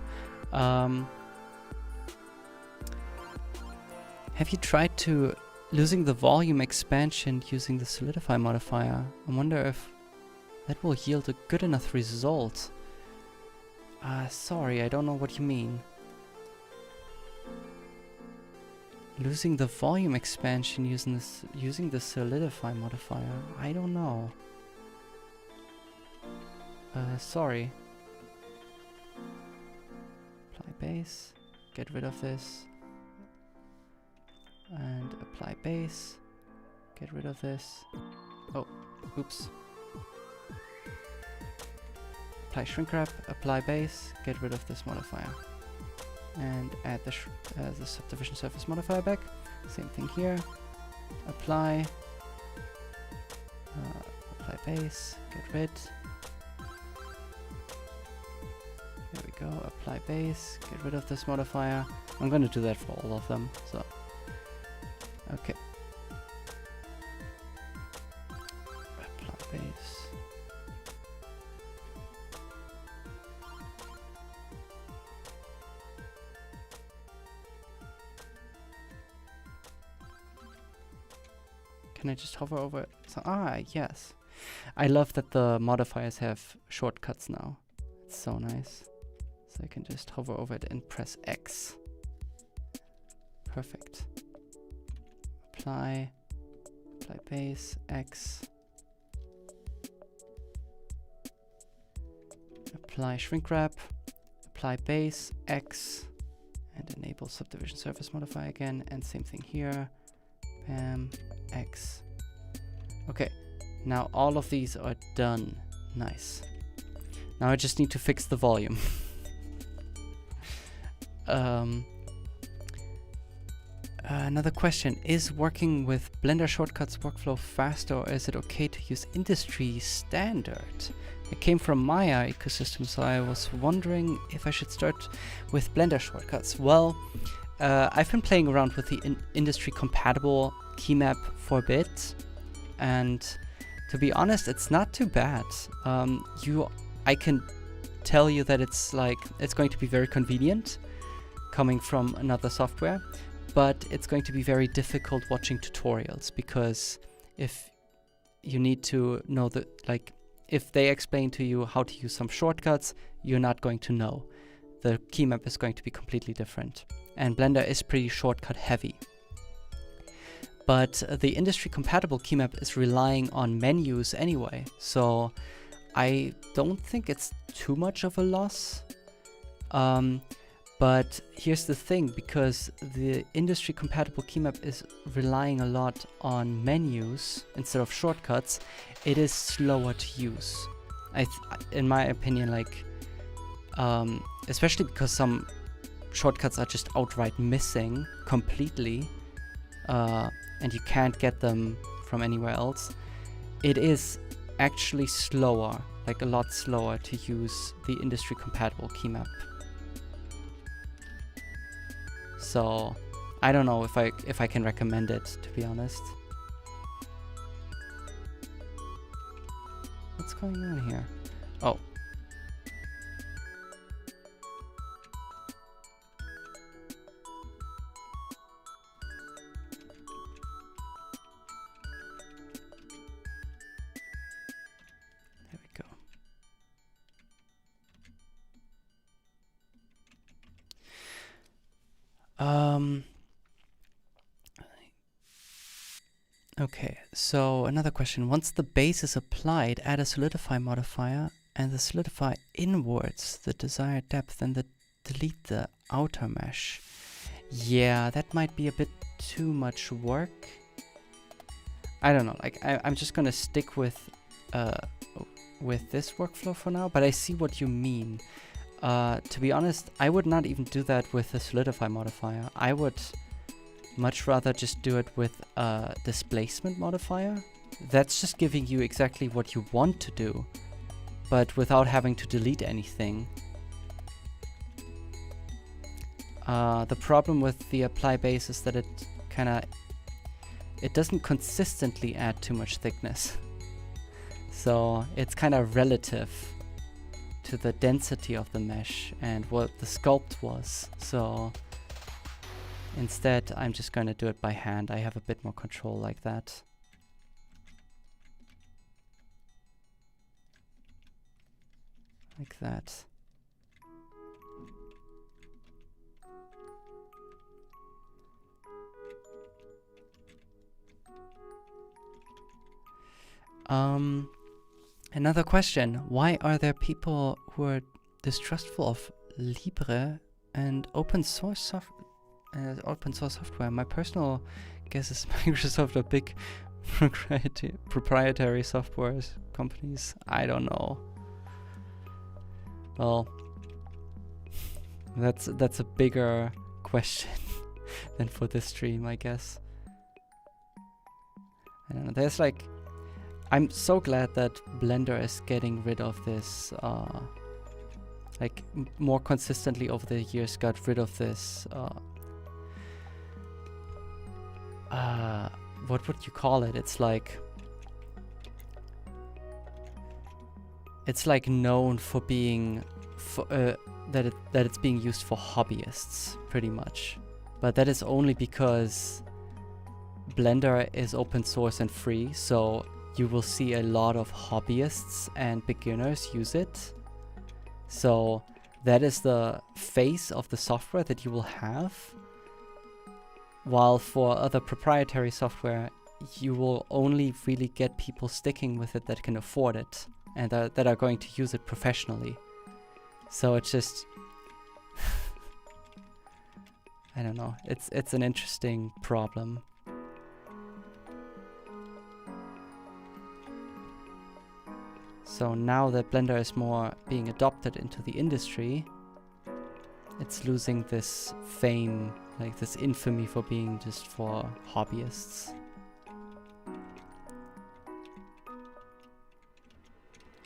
Have you tried to losing the volume expansion using the solidify modifier? I wonder if that will yield a good enough result. Sorry, I don't know what you mean. Losing the volume expansion using the solidify modifier? I don't know. Sorry. Apply base. Get rid of this. And apply base. Get rid of this. Oh, oops. Apply shrink wrap. Apply base. Get rid of this modifier. And add the subdivision surface modifier back. Same thing here. Apply. Apply base. Get rid. There we go. Apply base. Get rid of this modifier. I'm going to do that for all of them. So, okay. Apply base. Can I just hover over it? So, yes. I love that the modifiers have shortcuts now. It's so nice. So I can just hover over it and press X. Perfect. Apply. Apply base. X. Apply shrink wrap. Apply base. X. And enable subdivision surface modifier again. And same thing here. Bam. X. Okay, now all of these are done. Nice. Now I just need to fix the volume. Another question, is working with Blender shortcuts workflow faster, or is it okay to use industry standard? It came from Maya ecosystem, so I was wondering if I should start with Blender shortcuts. Well, I've been playing around with the industry compatible keymap for a bit, and to be honest, it's not too bad. I can tell you that it's going to be very convenient coming from another software, but it's going to be very difficult watching tutorials, because if you need to know if they explain to you how to use some shortcuts, you're not going to know. The keymap is going to be completely different, and Blender is pretty shortcut heavy. But the industry compatible keymap is relying on menus anyway, so I don't think it's too much of a loss. But here's the thing, because the industry compatible keymap is relying a lot on menus instead of shortcuts, it is slower to use. In my opinion, especially because some shortcuts are just outright missing completely, and you can't get them from anywhere else, it is actually slower, a lot slower to use the industry compatible keymap. So I don't know if I can recommend it, to be honest. What's going on here? Oh. There we go. Okay, so another question. Once the base is applied, add a solidify modifier and the solidify inwards the desired depth and delete the outer mesh. Yeah, that might be a bit too much work. I don't know, I'm just gonna stick with this workflow for now, but I see what you mean. To be honest, I would not even do that with the solidify modifier. I would much rather just do it with a displacement modifier. That's just giving you exactly what you want to do, but without having to delete anything. The problem with the apply base is that it it doesn't consistently add too much thickness. So it's kind of relative to the density of the mesh and what the sculpt was. So instead, I'm just going to do it by hand. I have a bit more control like that. Like that. Another question. Why are there people who are distrustful of Libre and open source software? My personal guess is Microsoft are big proprietary software companies. I don't know. Well, that's a bigger question than for this stream, I guess. I don't know. There's like, I'm so glad that Blender is getting rid of this, like more consistently over the years got rid of this, what would you call it? It's like known for being, that it's being used for hobbyists, pretty much. But that is only because Blender is open source and free, so you will see a lot of hobbyists and beginners use it. So that is the face of the software that you will have. While for other proprietary software, you will only really get people sticking with it that can afford it and that are going to use it professionally. So it's just, I don't know, it's an interesting problem. So now that Blender is more being adopted into the industry, it's losing this fame, like this infamy for being just for hobbyists.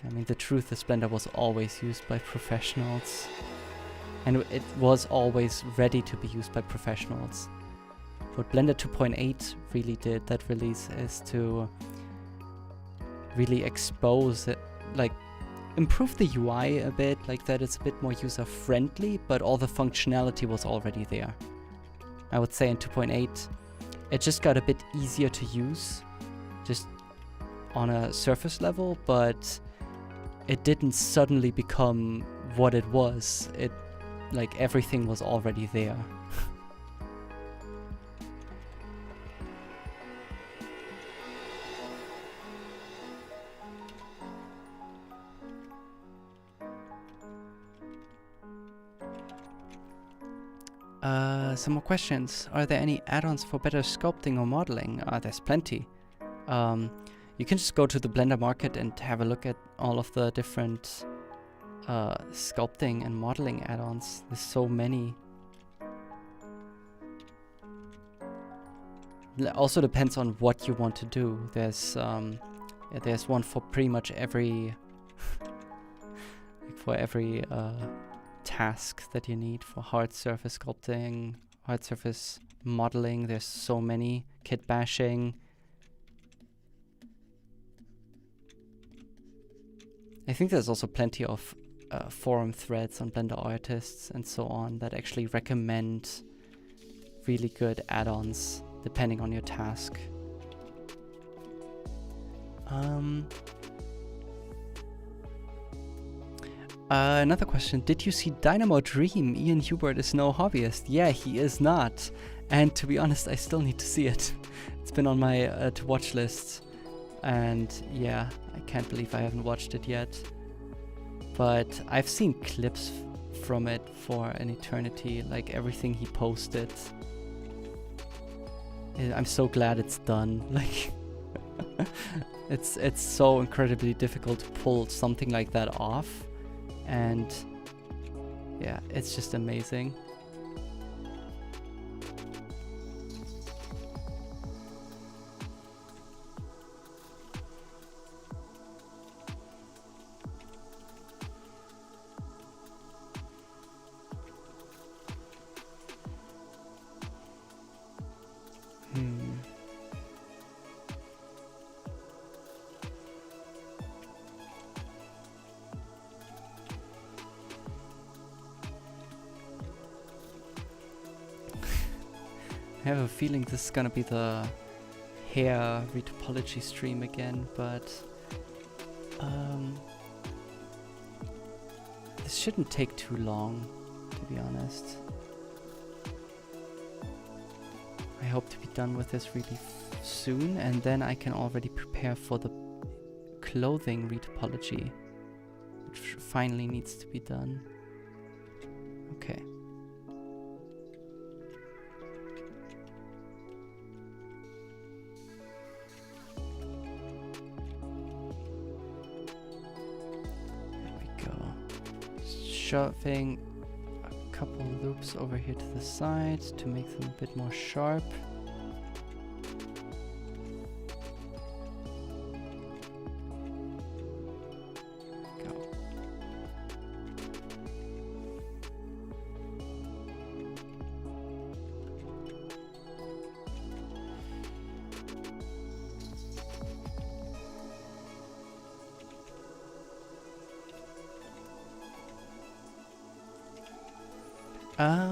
I mean, the truth is Blender was always used by professionals. And it was always ready to be used by professionals. What Blender 2.8 really did, that release, is to really expose it, like improve the UI a bit, like that it's a bit more user-friendly, but all the functionality was already there. I would say in 2.8, it just got a bit easier to use, just on a surface level, but it didn't suddenly become what it was. It, like, everything was already there. Some more questions. Are there any add-ons for better sculpting or modeling? There's plenty. You can just go to the Blender market and have a look at all of the different sculpting and modeling add-ons. There's so many. Also depends on what you want to do. There's one for pretty much every for every task that you need for hard surface sculpting, hard surface modeling. There's so many. Kit bashing. I think there's also plenty of forum threads on Blender artists and so on that actually recommend really good add-ons depending on your task. Another question. Did you see Dynamo Dream? Ian Hubert is no hobbyist. Yeah, he is not. And to be honest, I still need to see it. It's been on my to-watch list. And yeah, I can't believe I haven't watched it yet. But I've seen clips from it for an eternity, like everything he posted. I'm so glad it's done. Like, it's so incredibly difficult to pull something like that off. And yeah, it's just amazing. I have a feeling this is gonna be the hair retopology stream again, but this shouldn't take too long, to be honest. I hope to be done with this really soon, and then I can already prepare for the clothing retopology, which finally needs to be done. Okay. Shoving a couple loops over here to the side to make them a bit more sharp. Go.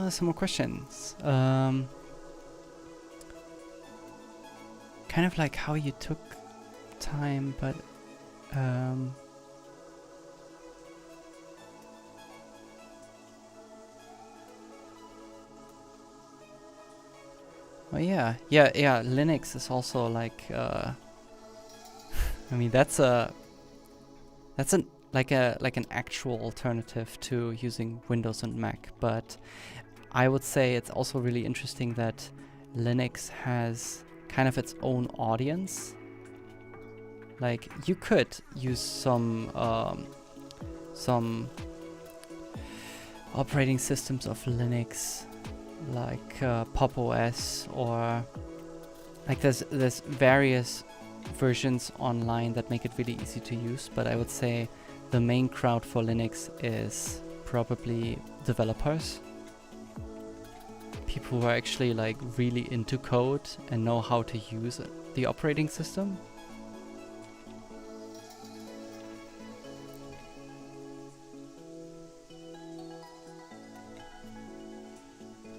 Some more questions. Kind of like how you took time, but oh yeah, Linux is also like I mean that's an actual alternative to using Windows and Mac, but I would say it's also really interesting that Linux has kind of its own audience. Like you could use some operating systems of Linux, like Pop! OS, or like there's various versions online that make it really easy to use, but I would say the main crowd for Linux is probably developers. People who are actually like really into code and know how to use the operating system.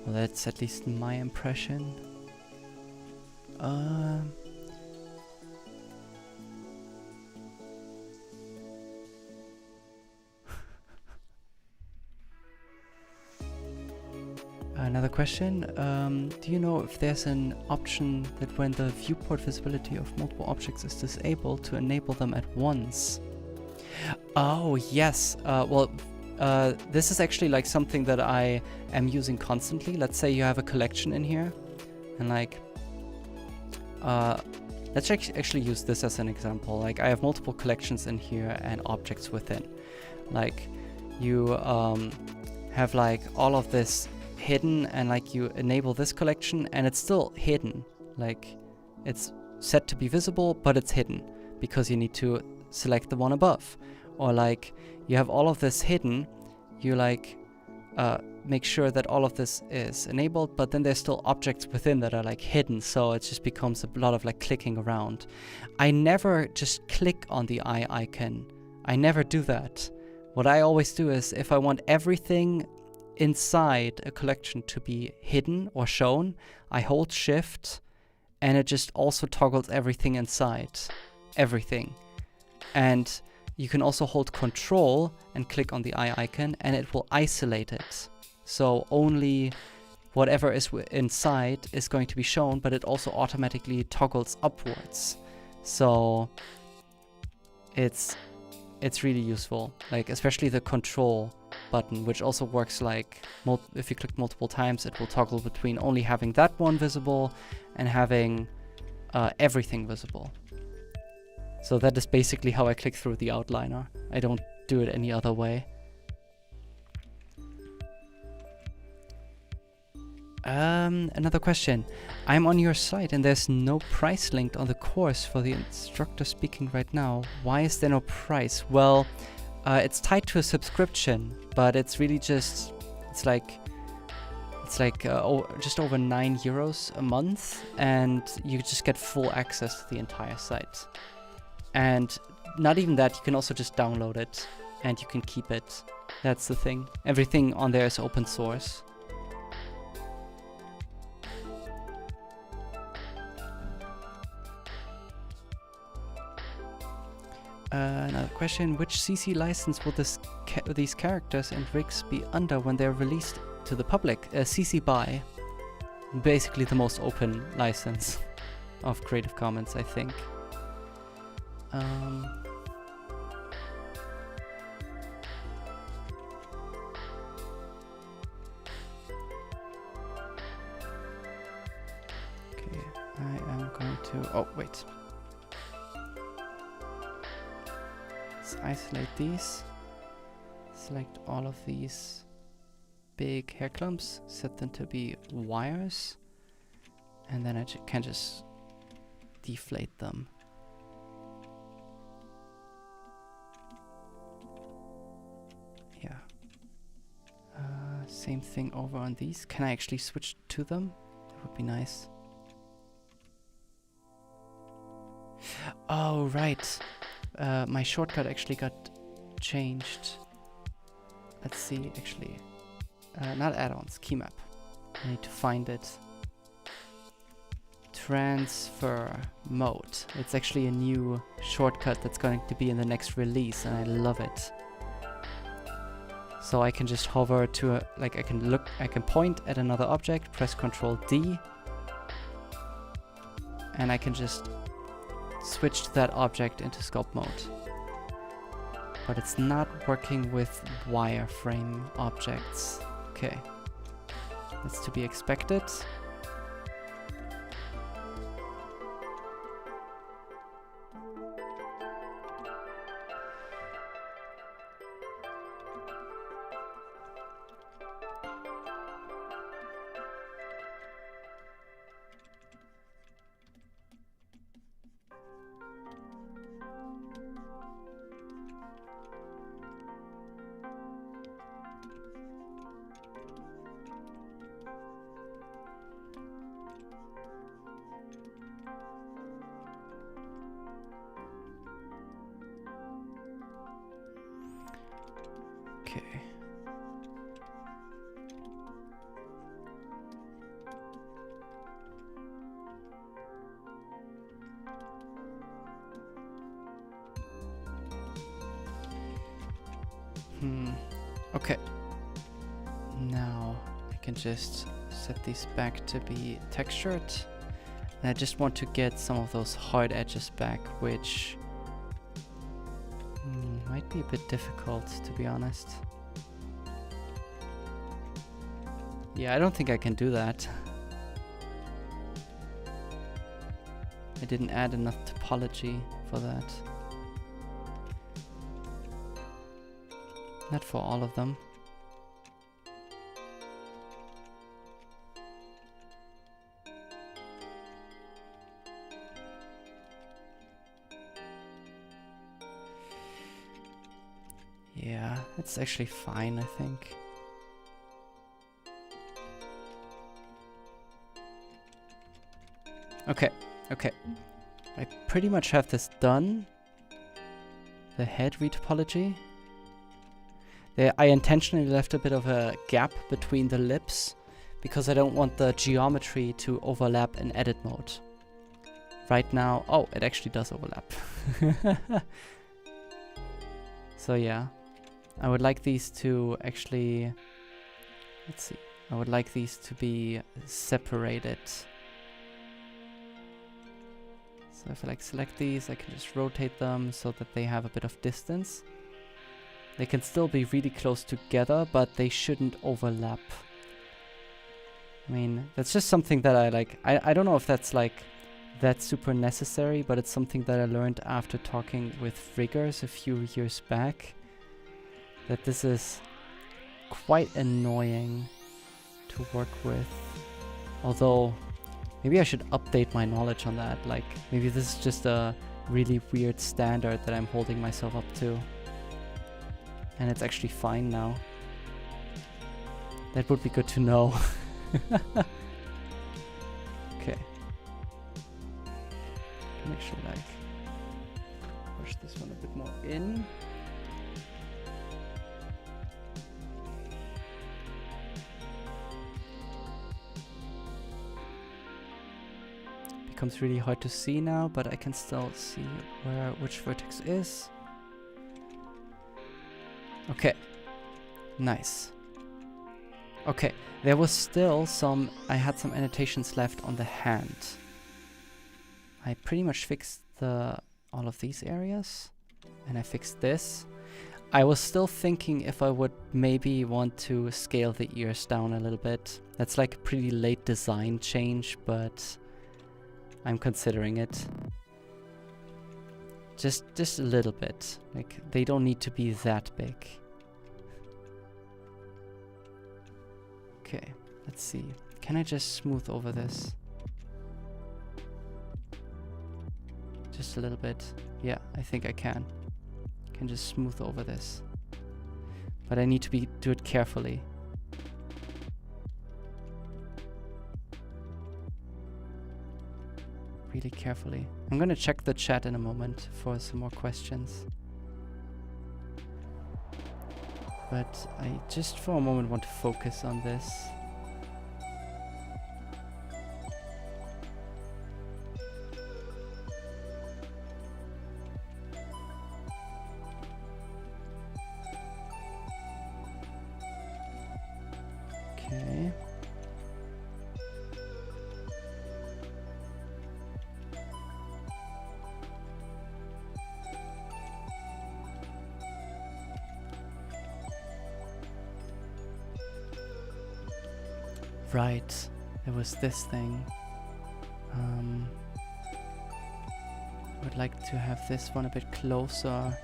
Well, that's at least my impression. Another question, do you know if there's an option that when the viewport visibility of multiple objects is disabled to enable them at once? Oh yes, this is actually like something that I am using constantly. Let's say you have a collection in here, and like, let's actually use this as an example. Like I have multiple collections in here and objects within. Like you have like all of this hidden, and like you enable this collection and it's still hidden. Like it's set to be visible, but it's hidden because you need to select the one above. Or like you have all of this hidden, you like make sure that all of this is enabled, but then there's still objects within that are like hidden, so it just becomes a lot of like clicking around. I never just click on the eye icon. I never do that. What I always do is, if I want everything inside a collection to be hidden or shown, I hold Shift and it just also toggles everything inside. Everything. And you can also hold Control and click on the eye icon and it will isolate it. So only whatever is inside is going to be shown, but it also automatically toggles upwards. So it's really useful, like especially the Control button, which also works like if you click multiple times, it will toggle between only having that one visible and having everything visible. So that is basically how I click through the outliner. I don't do it any other way. Another question. I'm on your site and there's no price linked on the course for the instructor speaking right now. Why is there no price? Well, it's tied to a subscription, but it's really just, it's like just over €9 a month, and you just get full access to the entire site. And not even that, you can also just download it and you can keep it. That's the thing. Everything on there is open source. Another question, which CC license will these characters and rigs be under when they're released to the public? CC BY. Basically the most open license of Creative Commons, I think. Okay, I am going to... Oh, wait. Let's isolate these. Select all of these big hair clumps, set them to be wires, and then I can just deflate them. Yeah. Same thing over on these. Can I actually switch to them? That would be nice. Oh, right. My shortcut actually got changed. Let's see, actually. Not add-ons, keymap. I need to find it. Transfer mode. It's actually a new shortcut that's going to be in the next release, and I love it. So I can just hover to a, like I can point at another object, press Ctrl D, and I can just switch to that object into sculpt mode. But it's not working with wireframe objects. Okay, that's to be expected. Okay. Okay. Now I can just set these back to be textured. And I just want to get some of those hard edges back, which might be a bit difficult, to be honest. Yeah, I don't think I can do that. I didn't add enough topology for that. Not for all of them. Yeah, it's actually fine, I think. Okay, okay. I pretty much have this done. The head retopology. I intentionally left a bit of a gap between the lips because I don't want the geometry to overlap in edit mode. Right now, oh, it actually does overlap. So yeah, I would like these to actually, let's see, I would like these to be separated. So if I like select these, I can just rotate them so that they have a bit of distance. They can still be really close together, but they shouldn't overlap. I mean, that's just something that I like. I don't know if that's like that super necessary, but it's something that I learned after talking with riggers a few years back. That this is quite annoying to work with. Although, maybe I should update my knowledge on that. Like, maybe this is just a really weird standard that I'm holding myself up to. And it's actually fine now. That would be good to know. Okay. I can actually like push this one a bit more in. Becomes really hard to see now, but I can still see which vertex is. Okay. Nice. Okay, there was still some... I had some annotations left on the hand. I pretty much fixed all of these areas. And I fixed this. I was still thinking if I would maybe want to scale the ears down a little bit. That's like a pretty late design change, but I'm considering it. Just a little bit. Like, they don't need to be that big. Okay, let's see. Can I just smooth over this? Just a little bit. Yeah, I think I can. Can just smooth over this. But I need to do it carefully. Really carefully. I'm gonna check the chat in a moment for some more questions. But I just for a moment want to focus on this. Okay. Right, there was this thing. I would like to have this one a bit closer.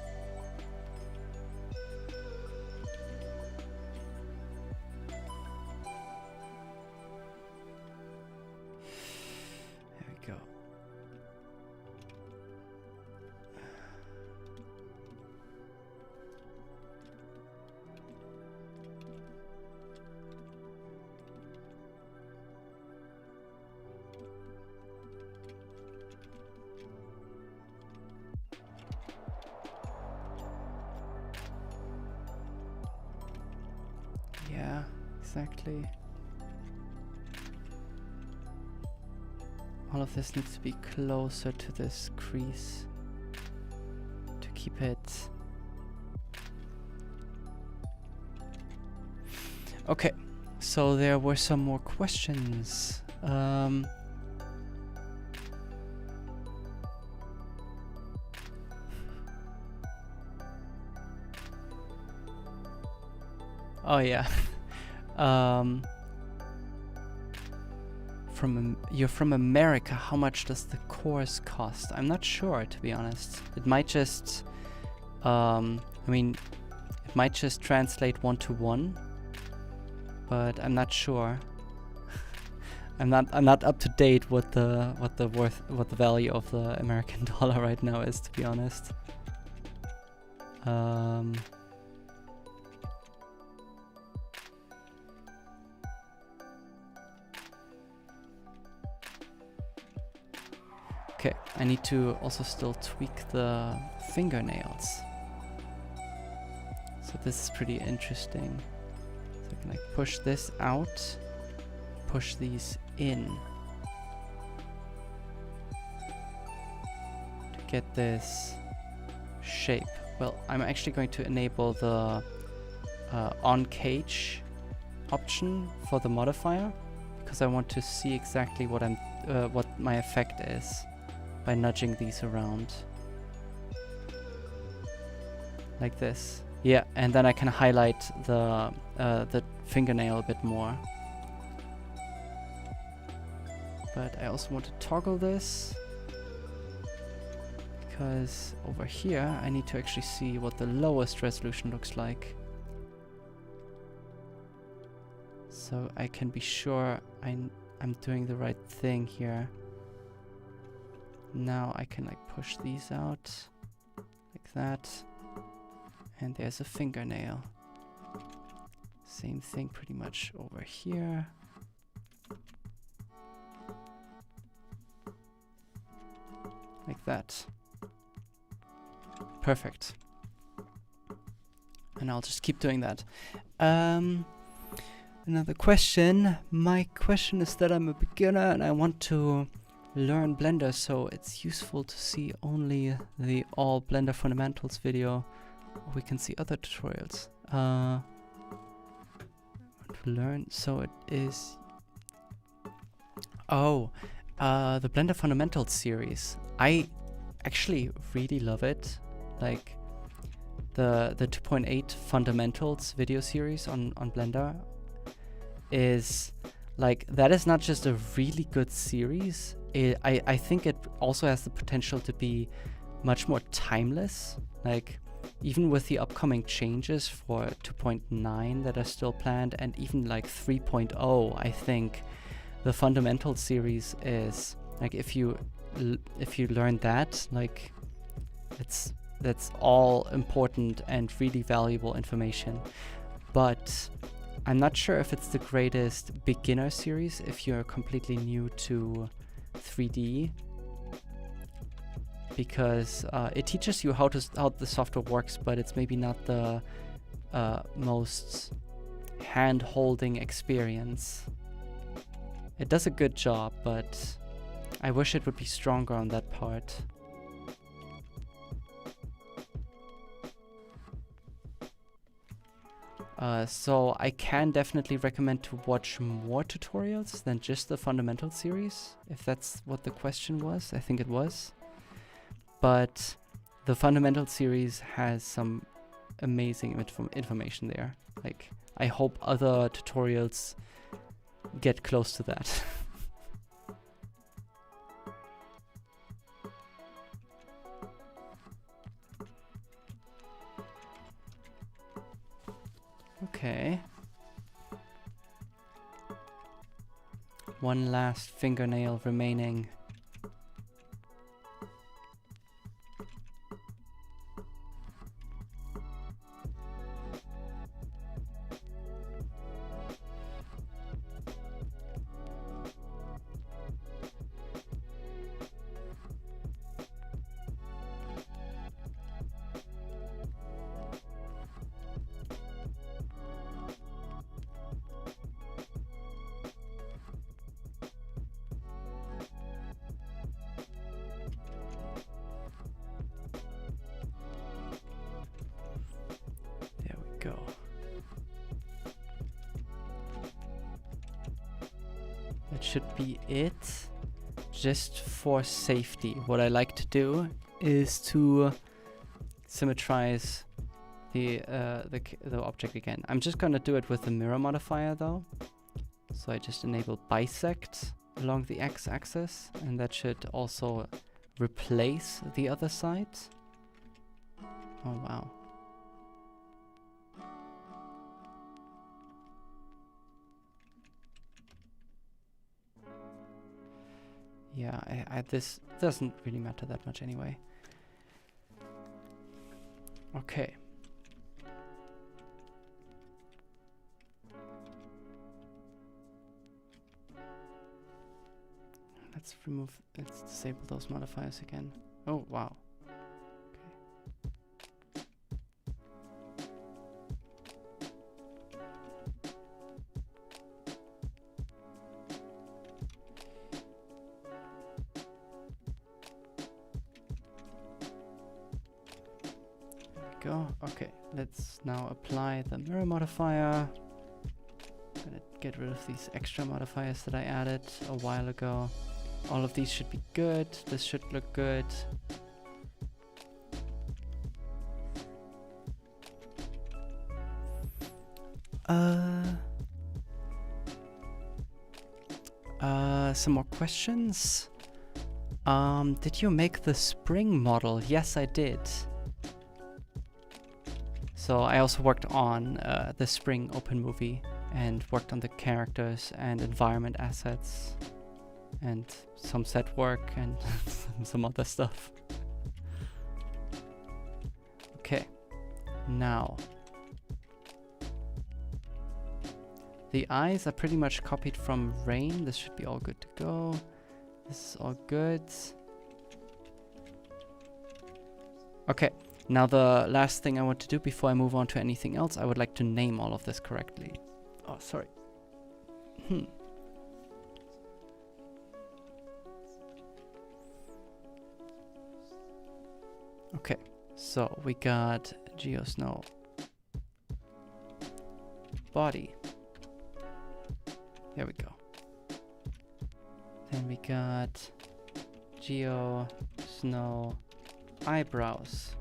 There we go. Yeah, exactly. All of this needs to be closer to this crease to keep it. Okay, so there were some more questions. Oh yeah. You're from America. How much does the course cost? I'm not sure, to be honest. It might just, I mean, it might just translate 1-to-1, but I'm not sure. I'm not up to date what the value of the American dollar right now is, to be honest. Okay, I need to also still tweak the fingernails. So this is pretty interesting. So I can like push this out, push these in to get this shape. Well, I'm actually going to enable the on cage option for the modifier because I want to see exactly what what my effect is by nudging these around like this. Yeah, and then I can highlight the fingernail a bit more. But I also want to toggle this because over here I need to actually see what the lowest resolution looks like, so I can be sure I'm doing the right thing here. Now I can like push these out like that, and there's a fingernail. Same thing pretty much over here. Like that. Perfect. And I'll just keep doing that. Another question. My question is that I'm a beginner and I want to learn Blender, so it's useful to see only the All Blender Fundamentals video we can see other tutorials. To learn, so it is. Oh, the Blender Fundamentals series. I actually really love it. Like the 2.8 Fundamentals video series on Blender is like, that is not just a really good series. I think it also has the potential to be much more timeless. Like, even with the upcoming changes for 2.9 that are still planned, and even like 3.0, I think the Fundamental series is like, if you learn that, like, that's all important and really valuable information. But I'm not sure if it's the greatest beginner series if you're completely new to 3D, because it teaches you how the software works, but it's maybe not the most hand-holding experience. It does a good job, but I wish it would be stronger on that part. So I can definitely recommend to watch more tutorials than just the Fundamental series, if that's what the question was. I think it was. But the Fundamental series has some amazing information there. Like, I hope other tutorials get close to that. Okay. One last fingernail remaining. Go. That should be it. Just for safety, what I like to do is to symmetrize the object again. I'm just gonna do it with the mirror modifier though. So I just enable bisect along the x-axis, and that should also replace the other side. Oh wow. Yeah, this doesn't really matter that much anyway. Okay. Let's disable those modifiers again. Oh, wow. Go. Okay, let's now apply the mirror modifier. Gonna get rid of these extra modifiers that I added a while ago. All of these should be good. This should look good. Some more questions. Did you make the spring model? Yes, I did. So I also worked on the Spring Open Movie and worked on the characters and environment assets and some set work and some other stuff. Okay, now the eyes are pretty much copied from Rain. This should be all good to go. This is all good. Okay. Now the last thing I want to do before I move on to anything else, I would like to name all of this correctly. Oh, sorry. Okay, So we got GeoSnow body. There we go. Then we got GeoSnow eyebrows.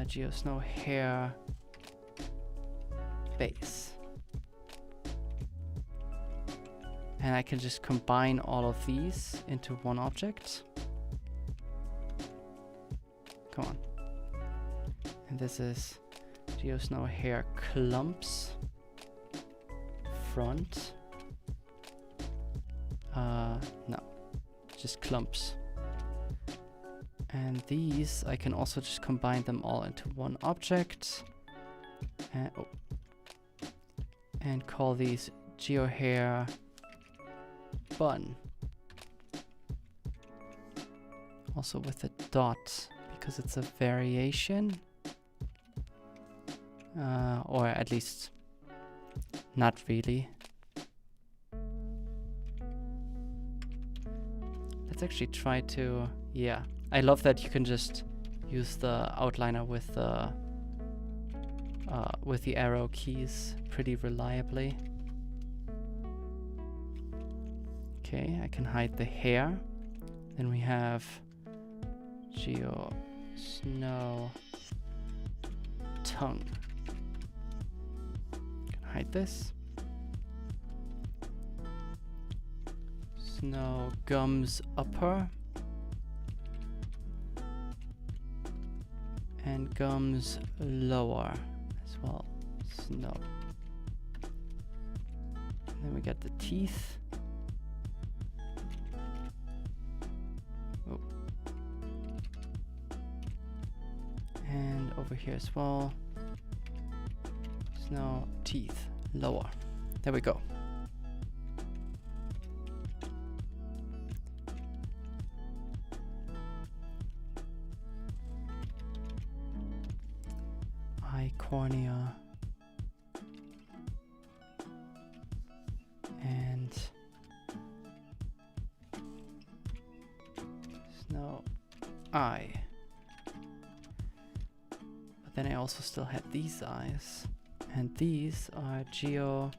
GeoSnow hair base. And I can just combine all of these into one object. Come on. And this is GeoSnow hair clumps. Front. No, just clumps. And these, I can also just combine them all into one object. And call these GeoHair bun. Also with a dot, because it's a variation. Or at least not really. Let's actually try to, yeah. I love that you can just use the outliner with the arrow keys pretty reliably. Okay, I can hide the hair. Then we have GeoSnow tongue. Can hide this. Snow gums upper. And gums lower as well. Snow. And then we got the teeth. Oh. And over here as well. Snow teeth lower. There we go. Cornea and snow eye. But then I also still had these eyes, and these are GeoSnow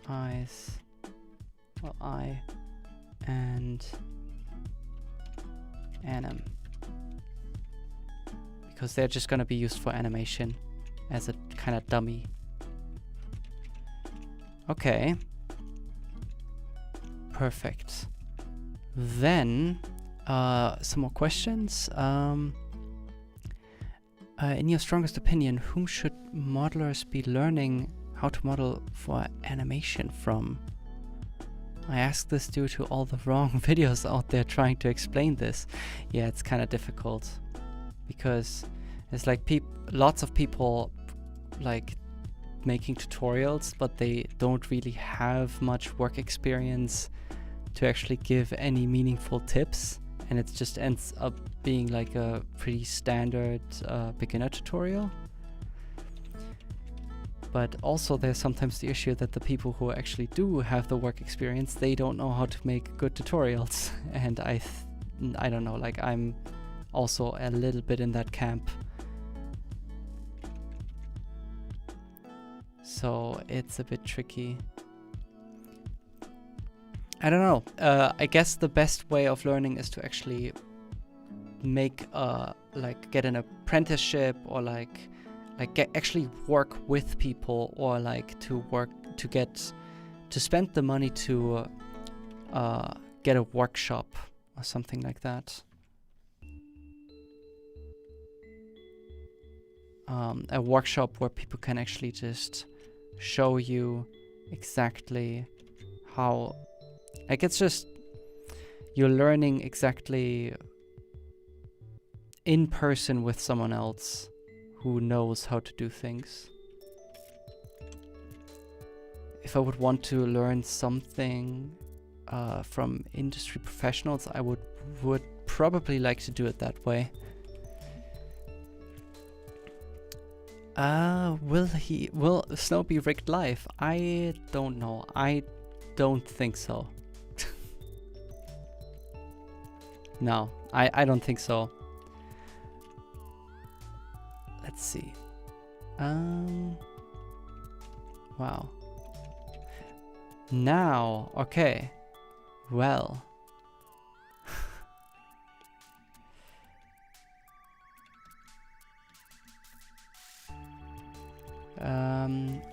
eyes, well, eye and anim. Because they're just going to be used for animation as a kind of dummy. Okay. Perfect. Then, some more questions. In your strongest opinion, whom should modelers be learning how to model for animation from? I ask this due to all the wrong videos out there trying to explain this. Yeah, it's kind of difficult. Because it's like lots of people like making tutorials, but they don't really have much work experience to actually give any meaningful tips, and it just ends up being like a pretty standard beginner tutorial. But also there's sometimes the issue that the people who actually do have the work experience, they don't know how to make good tutorials. And I don't know, like I'm also a little bit in that camp. So it's a bit tricky. I don't know. I guess the best way of learning is to actually make get an apprenticeship, or actually work with people, or to spend the money to get a workshop or something like that. A workshop where people can actually just show you exactly how, like, it's just you're learning exactly in person with someone else who knows how to do things. If I would want to learn something from industry professionals, I would probably like to do it that way. Will Snow be rigged live? I don't know. I don't think so. No, I don't think so. Let's see. Wow. Now, okay. Well.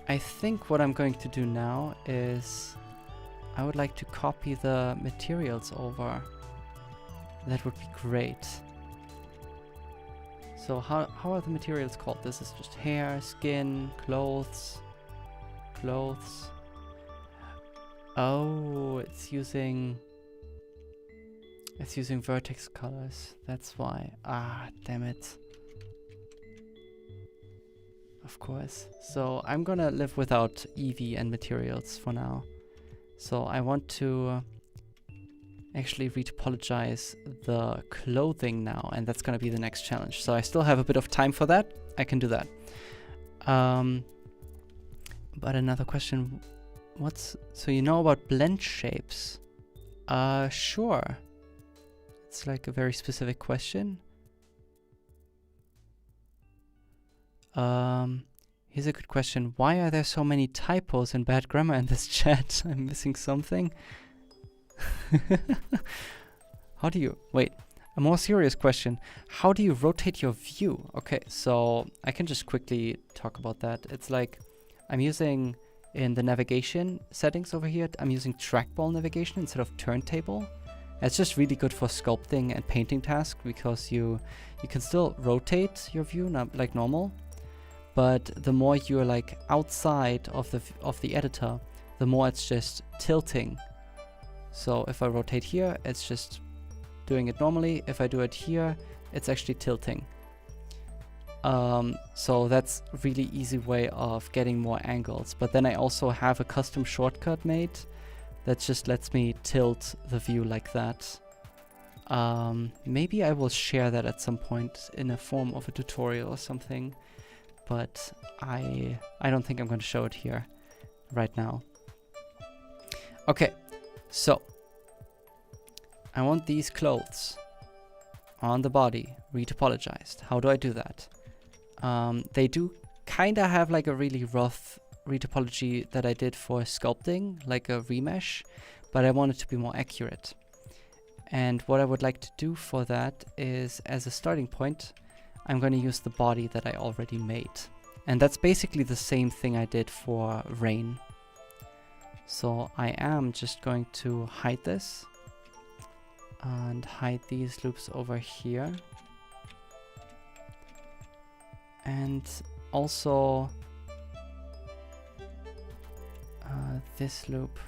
I think what I'm going to do now is I would like to copy the materials over. That would be great. So how are the materials called? This is just hair, skin, clothes. Oh, it's using Vertex colors. That's why. Ah, damn it. Of course. So I'm gonna live without EV and materials for now. So I want to actually retopologize the clothing now, and that's gonna be the next challenge. So I still have a bit of time for that. I can do that. But another question, so you know about blend shapes? Sure. It's like a very specific question. Here's a good question. Why are there so many typos and bad grammar in this chat? I'm missing something. How do you... Wait, a more serious question. How do you rotate your view? Okay, so I can just quickly talk about that. It's like I'm using, in the navigation settings over here, I'm using trackball navigation instead of turntable. It's just really good for sculpting and painting tasks because you can still rotate your view, not like normal. But the more you're like outside of the editor, the more it's just tilting. So if I rotate here, it's just doing it normally. If I do it here, it's actually tilting. So that's a really easy way of getting more angles. But then I also have a custom shortcut made that just lets me tilt the view like that. Maybe I will share that at some point in a form of a tutorial or something. But I don't think I'm going to show it here right now. Okay, so I want these clothes on the body retopologized. How do I do that? They do kind of have like a really rough retopology that I did for sculpting, like a remesh, but I want it to be more accurate. And what I would like to do for that is, as a starting point, I'm going to use the body that I already made. And that's basically the same thing I did for rain. So I am just going to hide this and hide these loops over here. And also this loop.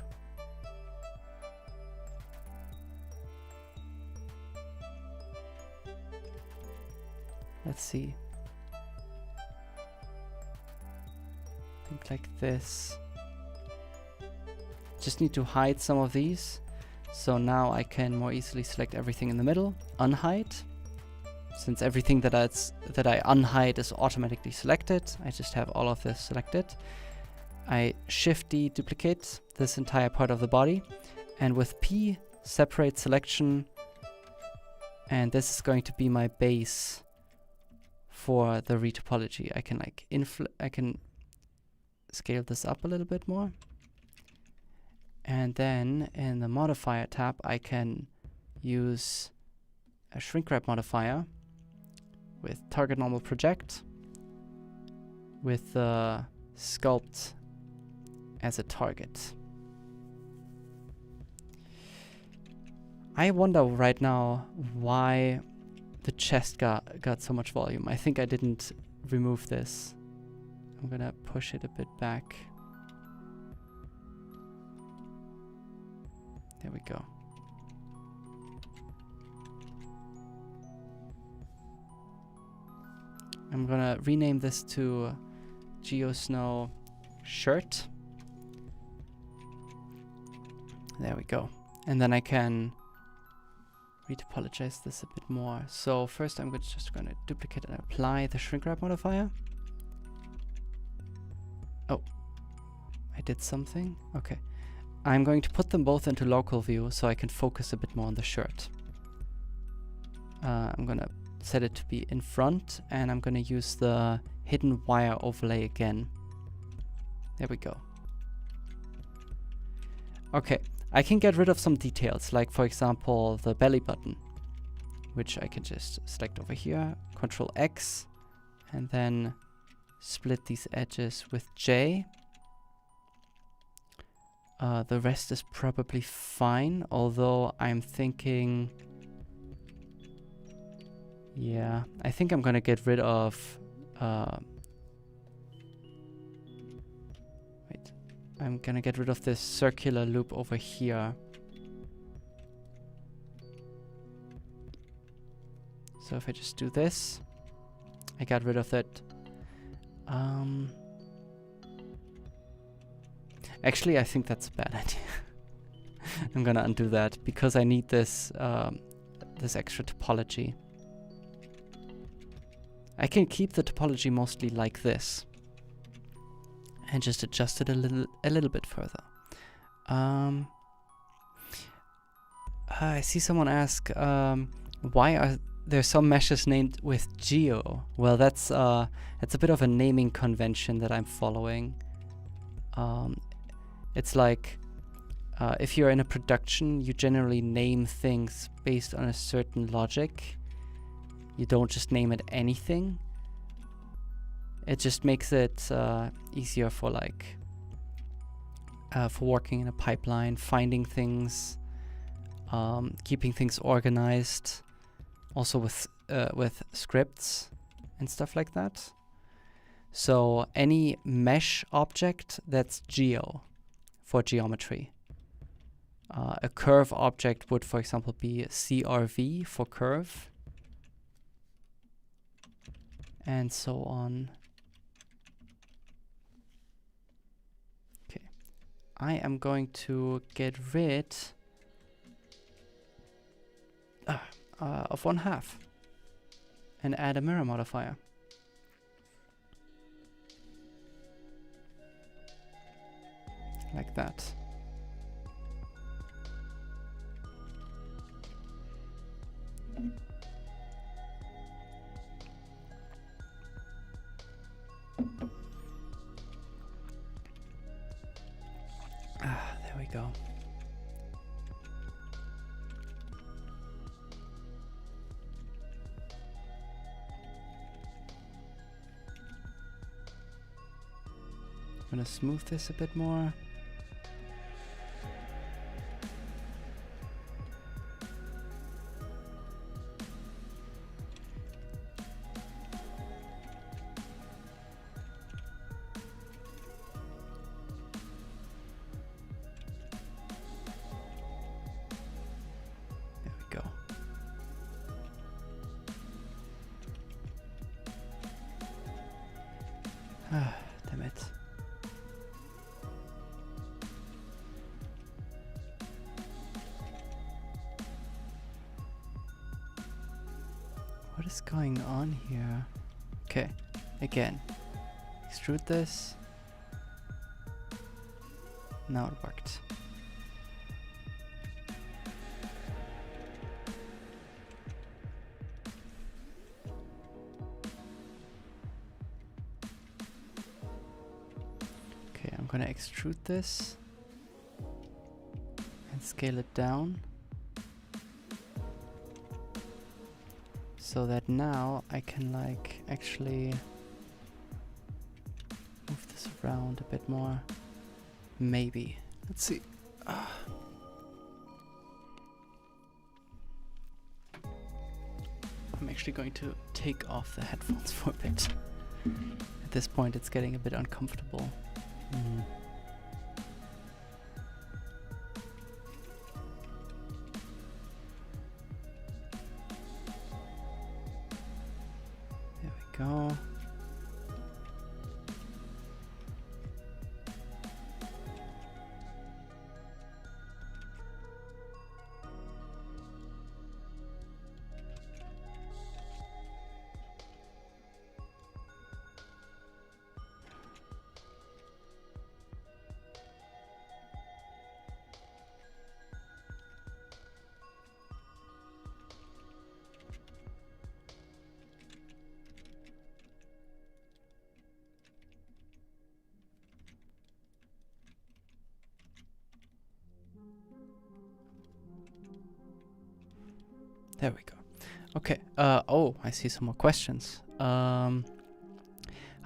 Let's see. I think like this. Just need to hide some of these. So now I can more easily select everything in the middle, unhide. Since everything that I unhide is automatically selected, I just have all of this selected. I Shift D duplicate this entire part of the body, and with P separate selection, and this is going to be my base for the retopology. I can like I can scale this up a little bit more, and then in the modifier tab I can use a shrink wrap modifier with target normal project with the sculpt as a target. I wonder right now why the chest got so much volume. I think I didn't remove this. I'm gonna push it a bit back. There we go. I'm gonna rename this to GeoSnow shirt. There we go. And then I can retopologize this a bit more. So first I'm just going to duplicate and apply the shrink wrap modifier. Oh, I did something. Okay. I'm going to put them both into local view so I can focus a bit more on the shirt. I'm gonna set it to be in front, and I'm gonna use the hidden wire overlay again. There we go. Okay, I can get rid of some details, like for example the belly button, which I can just select over here, Control X, and then split these edges with J. The rest is probably fine, although I'm thinking, yeah, I think I'm gonna get rid of, wait, I'm gonna get rid of this circular loop over here. So if I just do this, I got rid of that. Actually, I think that's a bad idea. I'm gonna undo that because I need this this extra topology. I can keep the topology mostly like this and just adjust it a little bit further. I see someone ask, why are there some meshes named with Geo? Well, that's a bit of a naming convention that I'm following. It's like, if you're in a production, you generally name things based on a certain logic. You don't just name it anything. It just makes it easier for like for working in a pipeline, finding things, keeping things organized, also with scripts and stuff like that. So any mesh object, that's geo for geometry. A curve object would, for example, be CRV for curve, and so on. Okay, I am going to get rid of 1/2 and add a mirror modifier. Like that. There we go. I'm gonna smooth this a bit more. Damn it. What is going on here? Okay, again. Extrude this. Now it worked. I'm gonna extrude this and scale it down so that now I can like actually move this around a bit more. Maybe. Let's see. I'm actually going to take off the headphones for a bit. At this point it's getting a bit uncomfortable. There we go. There we go. Okay. Oh, I see some more questions. How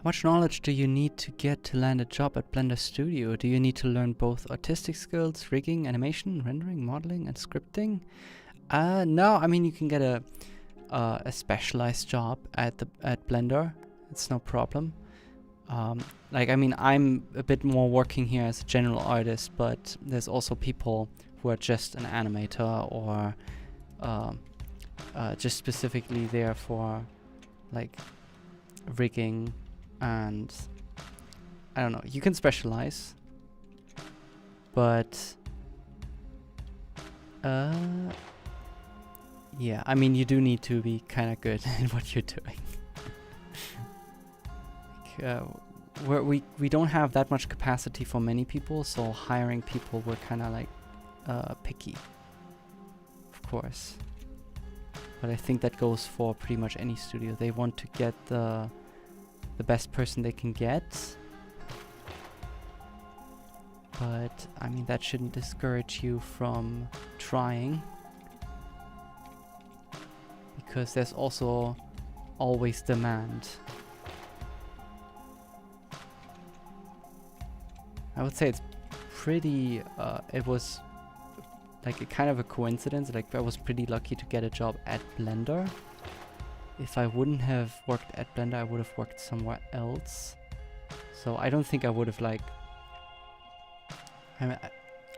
much knowledge do you need to get to land a job at Blender Studio? Do you need to learn both artistic skills, rigging, animation, rendering, modeling, and scripting? No, I mean, you can get a specialized job at Blender. It's no problem. Like, I mean, I'm a bit more working here as a general artist, but there's also people who are just an animator or just specifically there for like rigging, and I don't know, you can specialize, but yeah, I mean, you do need to be kind of good at what you're doing. We don't have that much capacity for many people, so hiring people, we're kind of like picky, of course. But I think that goes for pretty much any studio. They want to get the best person they can get. But I mean, that shouldn't discourage you from trying, because there's also always demand. I would say it's pretty, it was like a kind of a coincidence. Like, I was pretty lucky to get a job at Blender. If I wouldn't have worked at Blender, I would have worked somewhere else. So I don't think I would have, like, I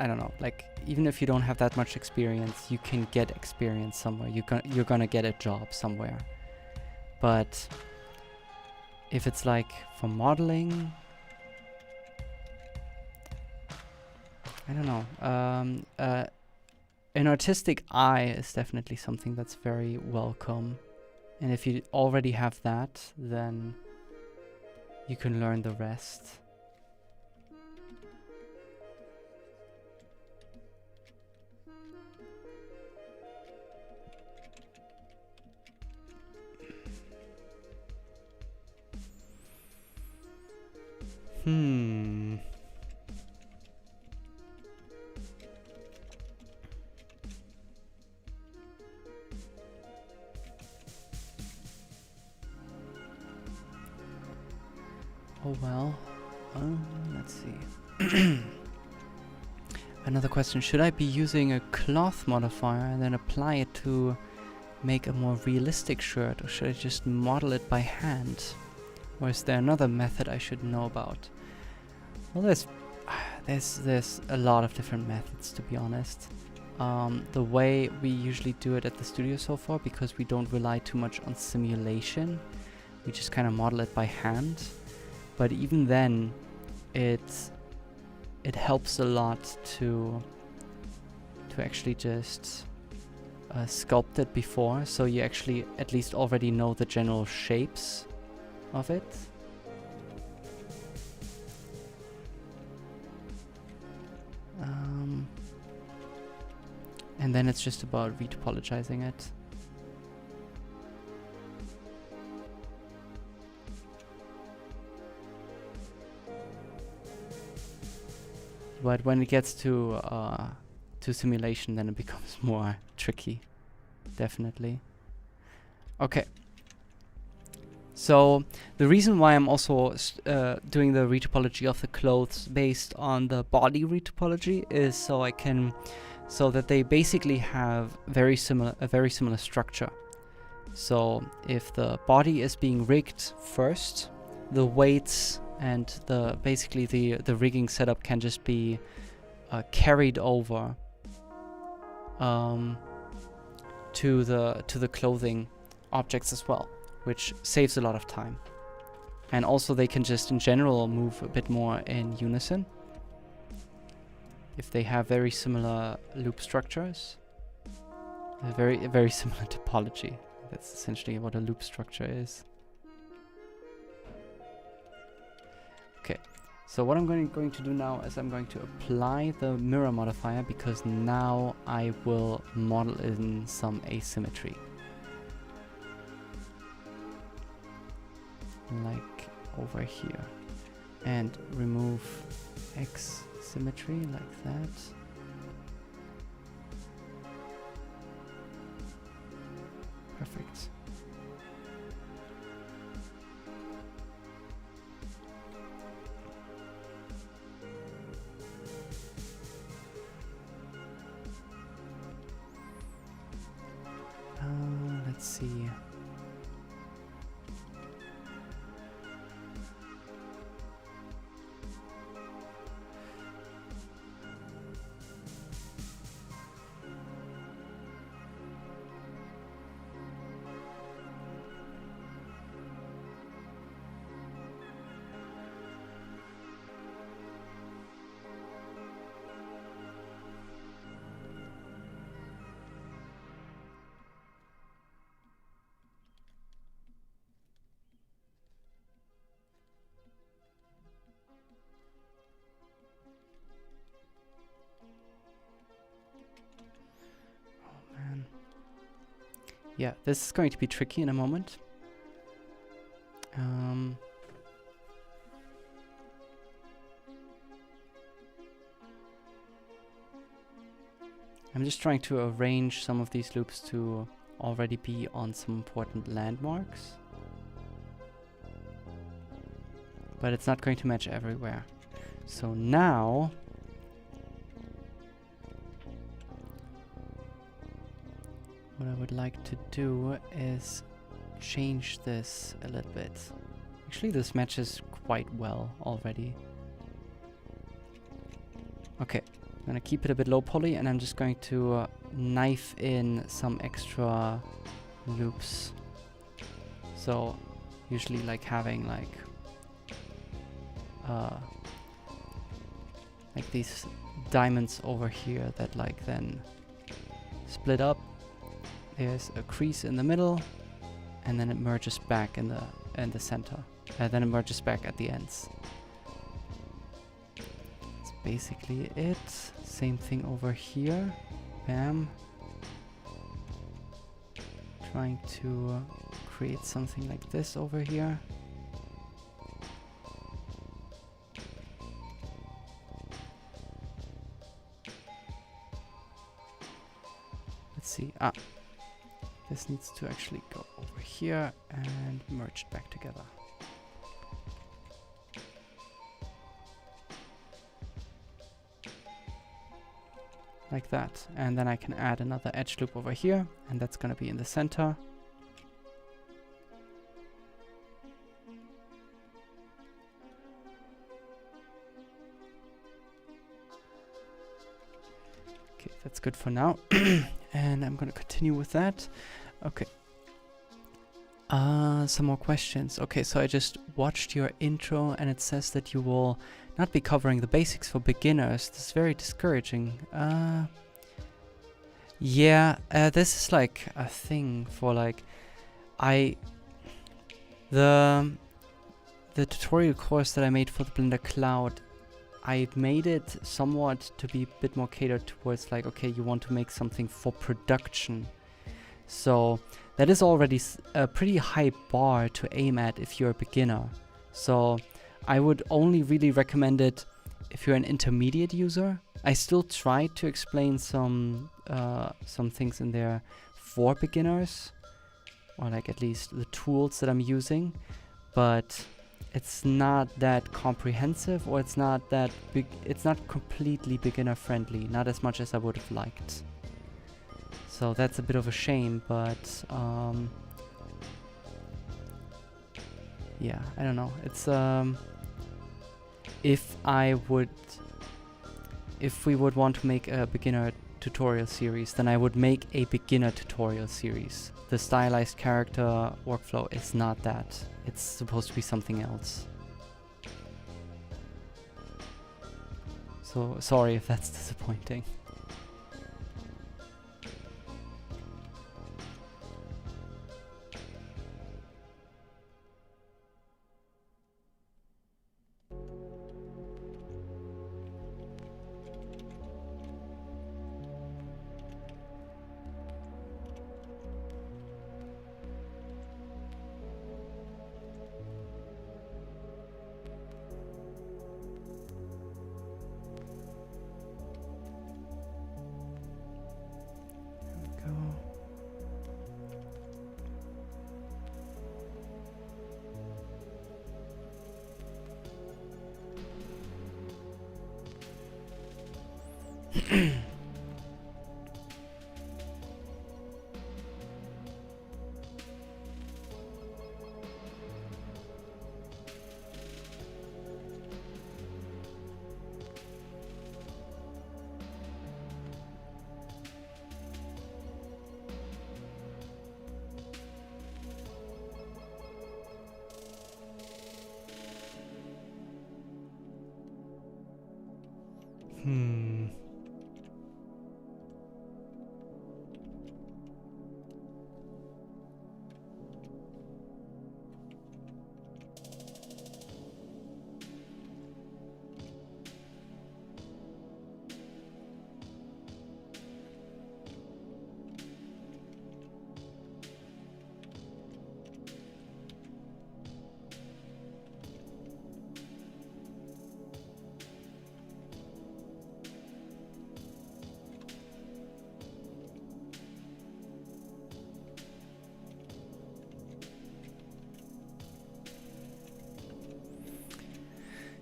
don't know, like, even if you don't have that much experience, you can get experience somewhere. You're gonna get a job somewhere. But if it's like for modeling, I don't know. An artistic eye is definitely something that's very welcome. And if you already have that, then you can learn the rest. Oh well, let's see. Another question, should I be using a cloth modifier and then apply it to make a more realistic shirt, or should I just model it by hand? Or is there another method I should know about? Well, there's a lot of different methods, to be honest. The way we usually do it at the studio so far, because we don't rely too much on simulation, we just kind of model it by hand. But even then, it helps a lot to actually just sculpt it before, so you actually at least already know the general shapes of it. And then it's just about retopologizing it. But when it gets to simulation, then it becomes more tricky, definitely. Okay. So the reason why I'm also doing the retopology of the clothes based on the body retopology is so that they basically have a very similar structure. So if the body is being rigged first, the weights and basically the rigging setup can just be carried over to the clothing objects as well, which saves a lot of time. And also they can just in general move a bit more in unison if they have very similar loop structures, a very similar topology. That's essentially what a loop structure is. Okay, so what I'm going to do now is I'm going to apply the mirror modifier, because now I will model in some asymmetry. Like over here. And remove X symmetry like that. Perfect. Let's see. Yeah, this is going to be tricky in a moment. I'm just trying to arrange some of these loops to already be on some important landmarks. But it's not going to match everywhere. So now what I would like to do is change this a little bit. Actually, this matches quite well already. Okay, I'm gonna keep it a bit low poly, and I'm just going to knife in some extra loops. So usually like having like these diamonds over here that like then split up. There's a crease in the middle, and then it merges back in the center. Then it merges back at the ends. That's basically it. Same thing over here. Bam. Trying to create something like this over here. Let's see. This needs to actually go over here and merge it back together. Like that. And then I can add another edge loop over here, and that's going to be in the center. Okay, that's good for now. And I'm going to continue with that. Okay. Some more questions. Okay, so I just watched your intro, and it says that you will not be covering the basics for beginners. This is very discouraging. Yeah, this is like a thing for like the tutorial course that I made for the Blender Cloud. I made it somewhat to be a bit more catered towards like, okay, you want to make something for production. So that is already a pretty high bar to aim at if you're a beginner. So I would only really recommend it if you're an intermediate user. I still try to explain some things in there for beginners, or like at least the tools that I'm using, but it's not that comprehensive, or it's not that big. It's not completely beginner friendly, not as much as I would have liked. So that's a bit of a shame, but yeah, I don't know. It's if we would want to make a beginner tutorial series, then I would make a beginner tutorial series. The stylized character workflow is not that. It's supposed to be something else. So sorry if that's disappointing.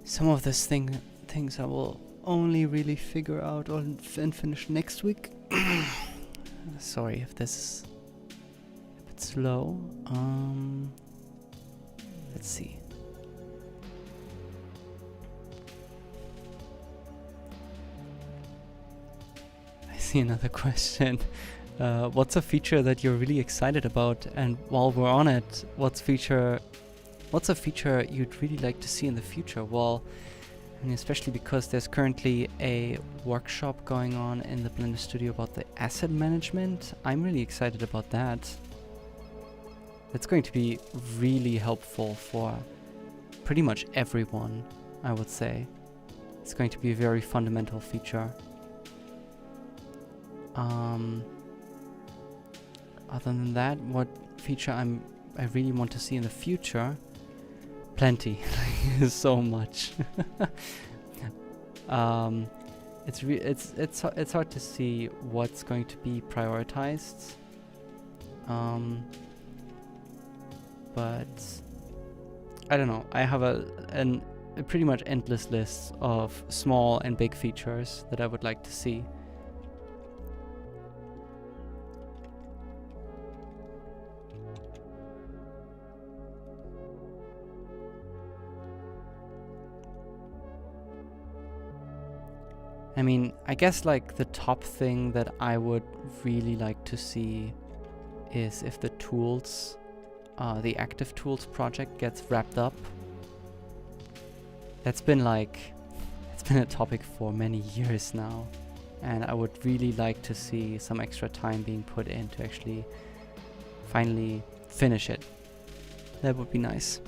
Some of these things I will only really figure out and finish next week. Sorry if this is a bit slow. Let's see. I see another question. What's a feature that you're really excited about? And while we're on it, what's a feature you'd really like to see in the future? Well, I mean, especially because there's currently a workshop going on in the Blender Studio about the asset management. I'm really excited about that. It's going to be really helpful for pretty much everyone, I would say. It's going to be a very fundamental feature. Other than that, what feature I really want to see in the future? Plenty. So much. It's hard to see what's going to be prioritized. But I don't know. I have a pretty much endless list of small and big features that I would like to see. I mean, I guess like the top thing that I would really like to see is if the tools, the active tools project gets wrapped up. It's been a topic for many years now, and I would really like to see some extra time being put in to actually finally finish it. That would be nice.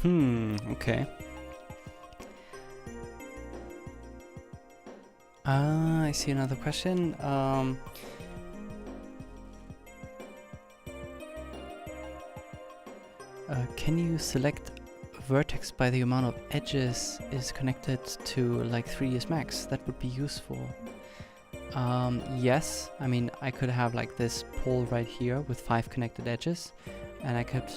Okay. I see another question. Can you select vertex by the amount of edges is connected to like 3ds Max? That would be useful. Yes, I mean I could have like this pole right here with 5 connected edges, and I could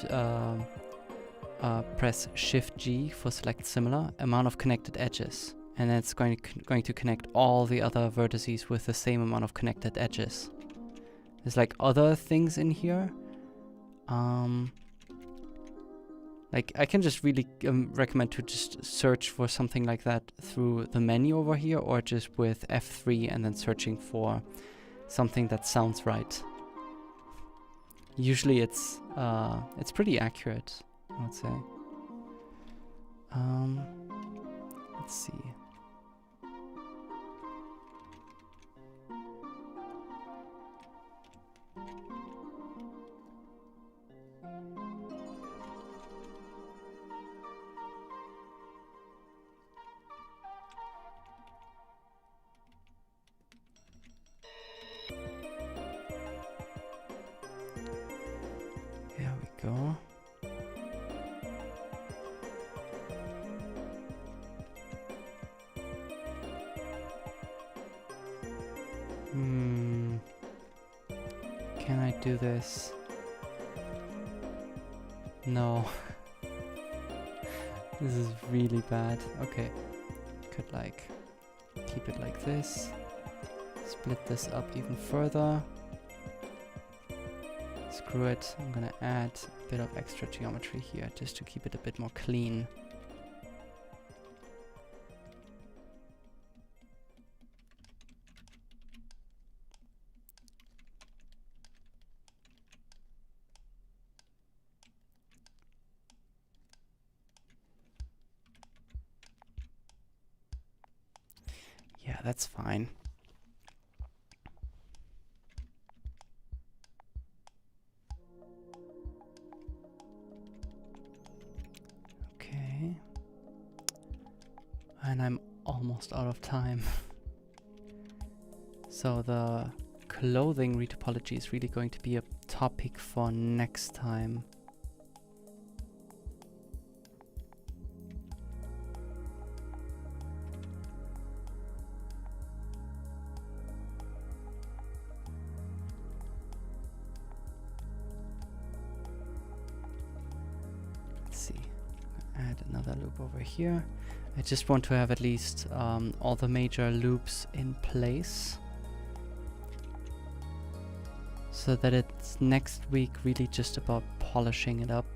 press Shift G for select similar amount of connected edges, and then it's going to connect all the other vertices with the same amount of connected edges. There's like other things in here. Like I can just really recommend to just search for something like that through the menu over here, or just with F3 and then searching for something that sounds right. Usually it's pretty accurate, I would say. Let's see. There we go. Can I do this? No. This is really bad. Okay. Could like keep it like this. Split this up even further. Screw it. I'm gonna add a bit of extra geometry here just to keep it a bit more clean. Yeah, that's fine. Okay. And I'm almost out of time. So the clothing retopology is really going to be a topic for next time. Add another loop over here. I just want to have at least all the major loops in place, so that it's next week really just about polishing it up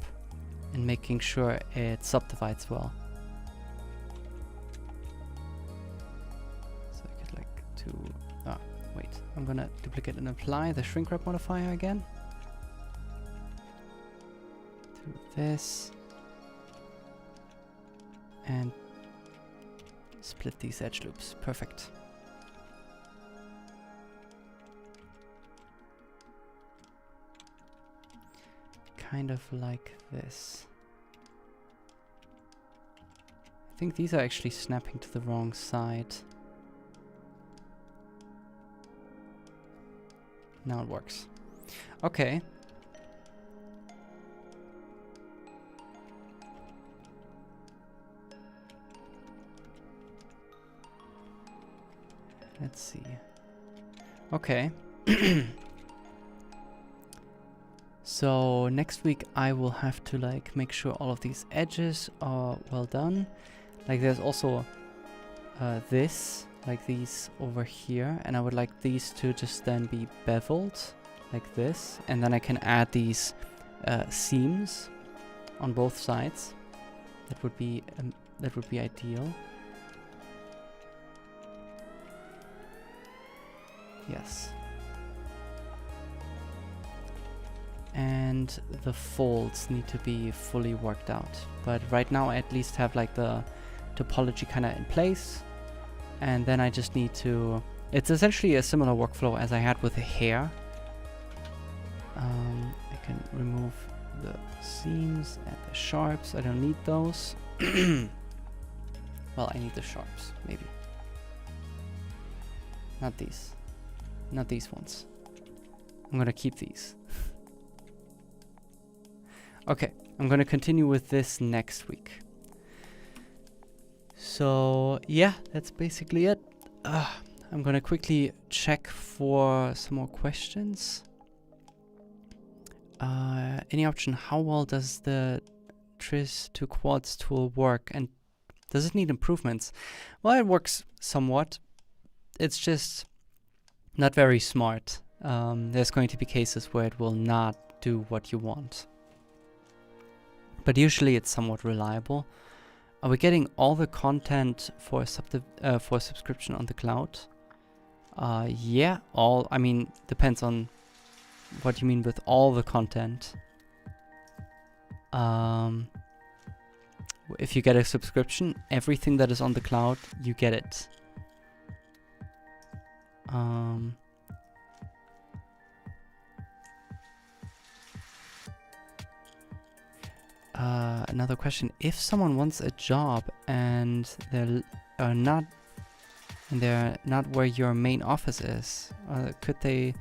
and making sure it subdivides well. So I could like wait, I'm gonna duplicate and apply the shrink wrap modifier again to this. And split these edge loops. Perfect. Kind of like this. I think these are actually snapping to the wrong side. Now it works. Okay. Let's see. Okay. So next week I will have to like make sure all of these edges are well done. Like there's also this, like these over here, and I would like these to just then be beveled like this, and then I can add these seams on both sides. That would be ideal. Yes. And the folds need to be fully worked out. But right now I at least have like the topology kind of in place. And then I just need to... It's essentially a similar workflow as I had with the hair. I can remove the seams and the sharps. I don't need those. Well, I need the sharps, maybe. Not these. Not these ones. I'm gonna keep these. Okay, I'm gonna continue with this next week. So yeah, that's basically it. I'm gonna quickly check for some more questions. Any option, how well does the Tris to Quads tool work, and does it need improvements? Well, it works somewhat. It's just not very smart. There's going to be cases where it will not do what you want. But usually it's somewhat reliable. Are we getting all the content for subscription on the cloud? Yeah, I mean, depends on what you mean with all the content. If you get a subscription, everything that is on the cloud, you get it. Another question: if someone wants a job and they're not where your main office is, could they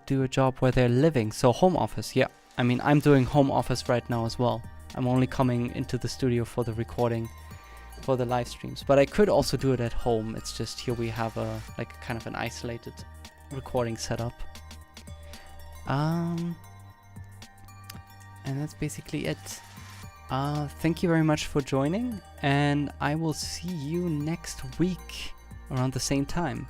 do a job where they're living? So home office, yeah. I mean, I'm doing home office right now as well. I'm only coming into the studio for the recording, for the live streams. But I could also do it at home. It's just here we have a kind of an isolated recording setup. And that's basically it. Thank you very much for joining, and I will see you next week around the same time.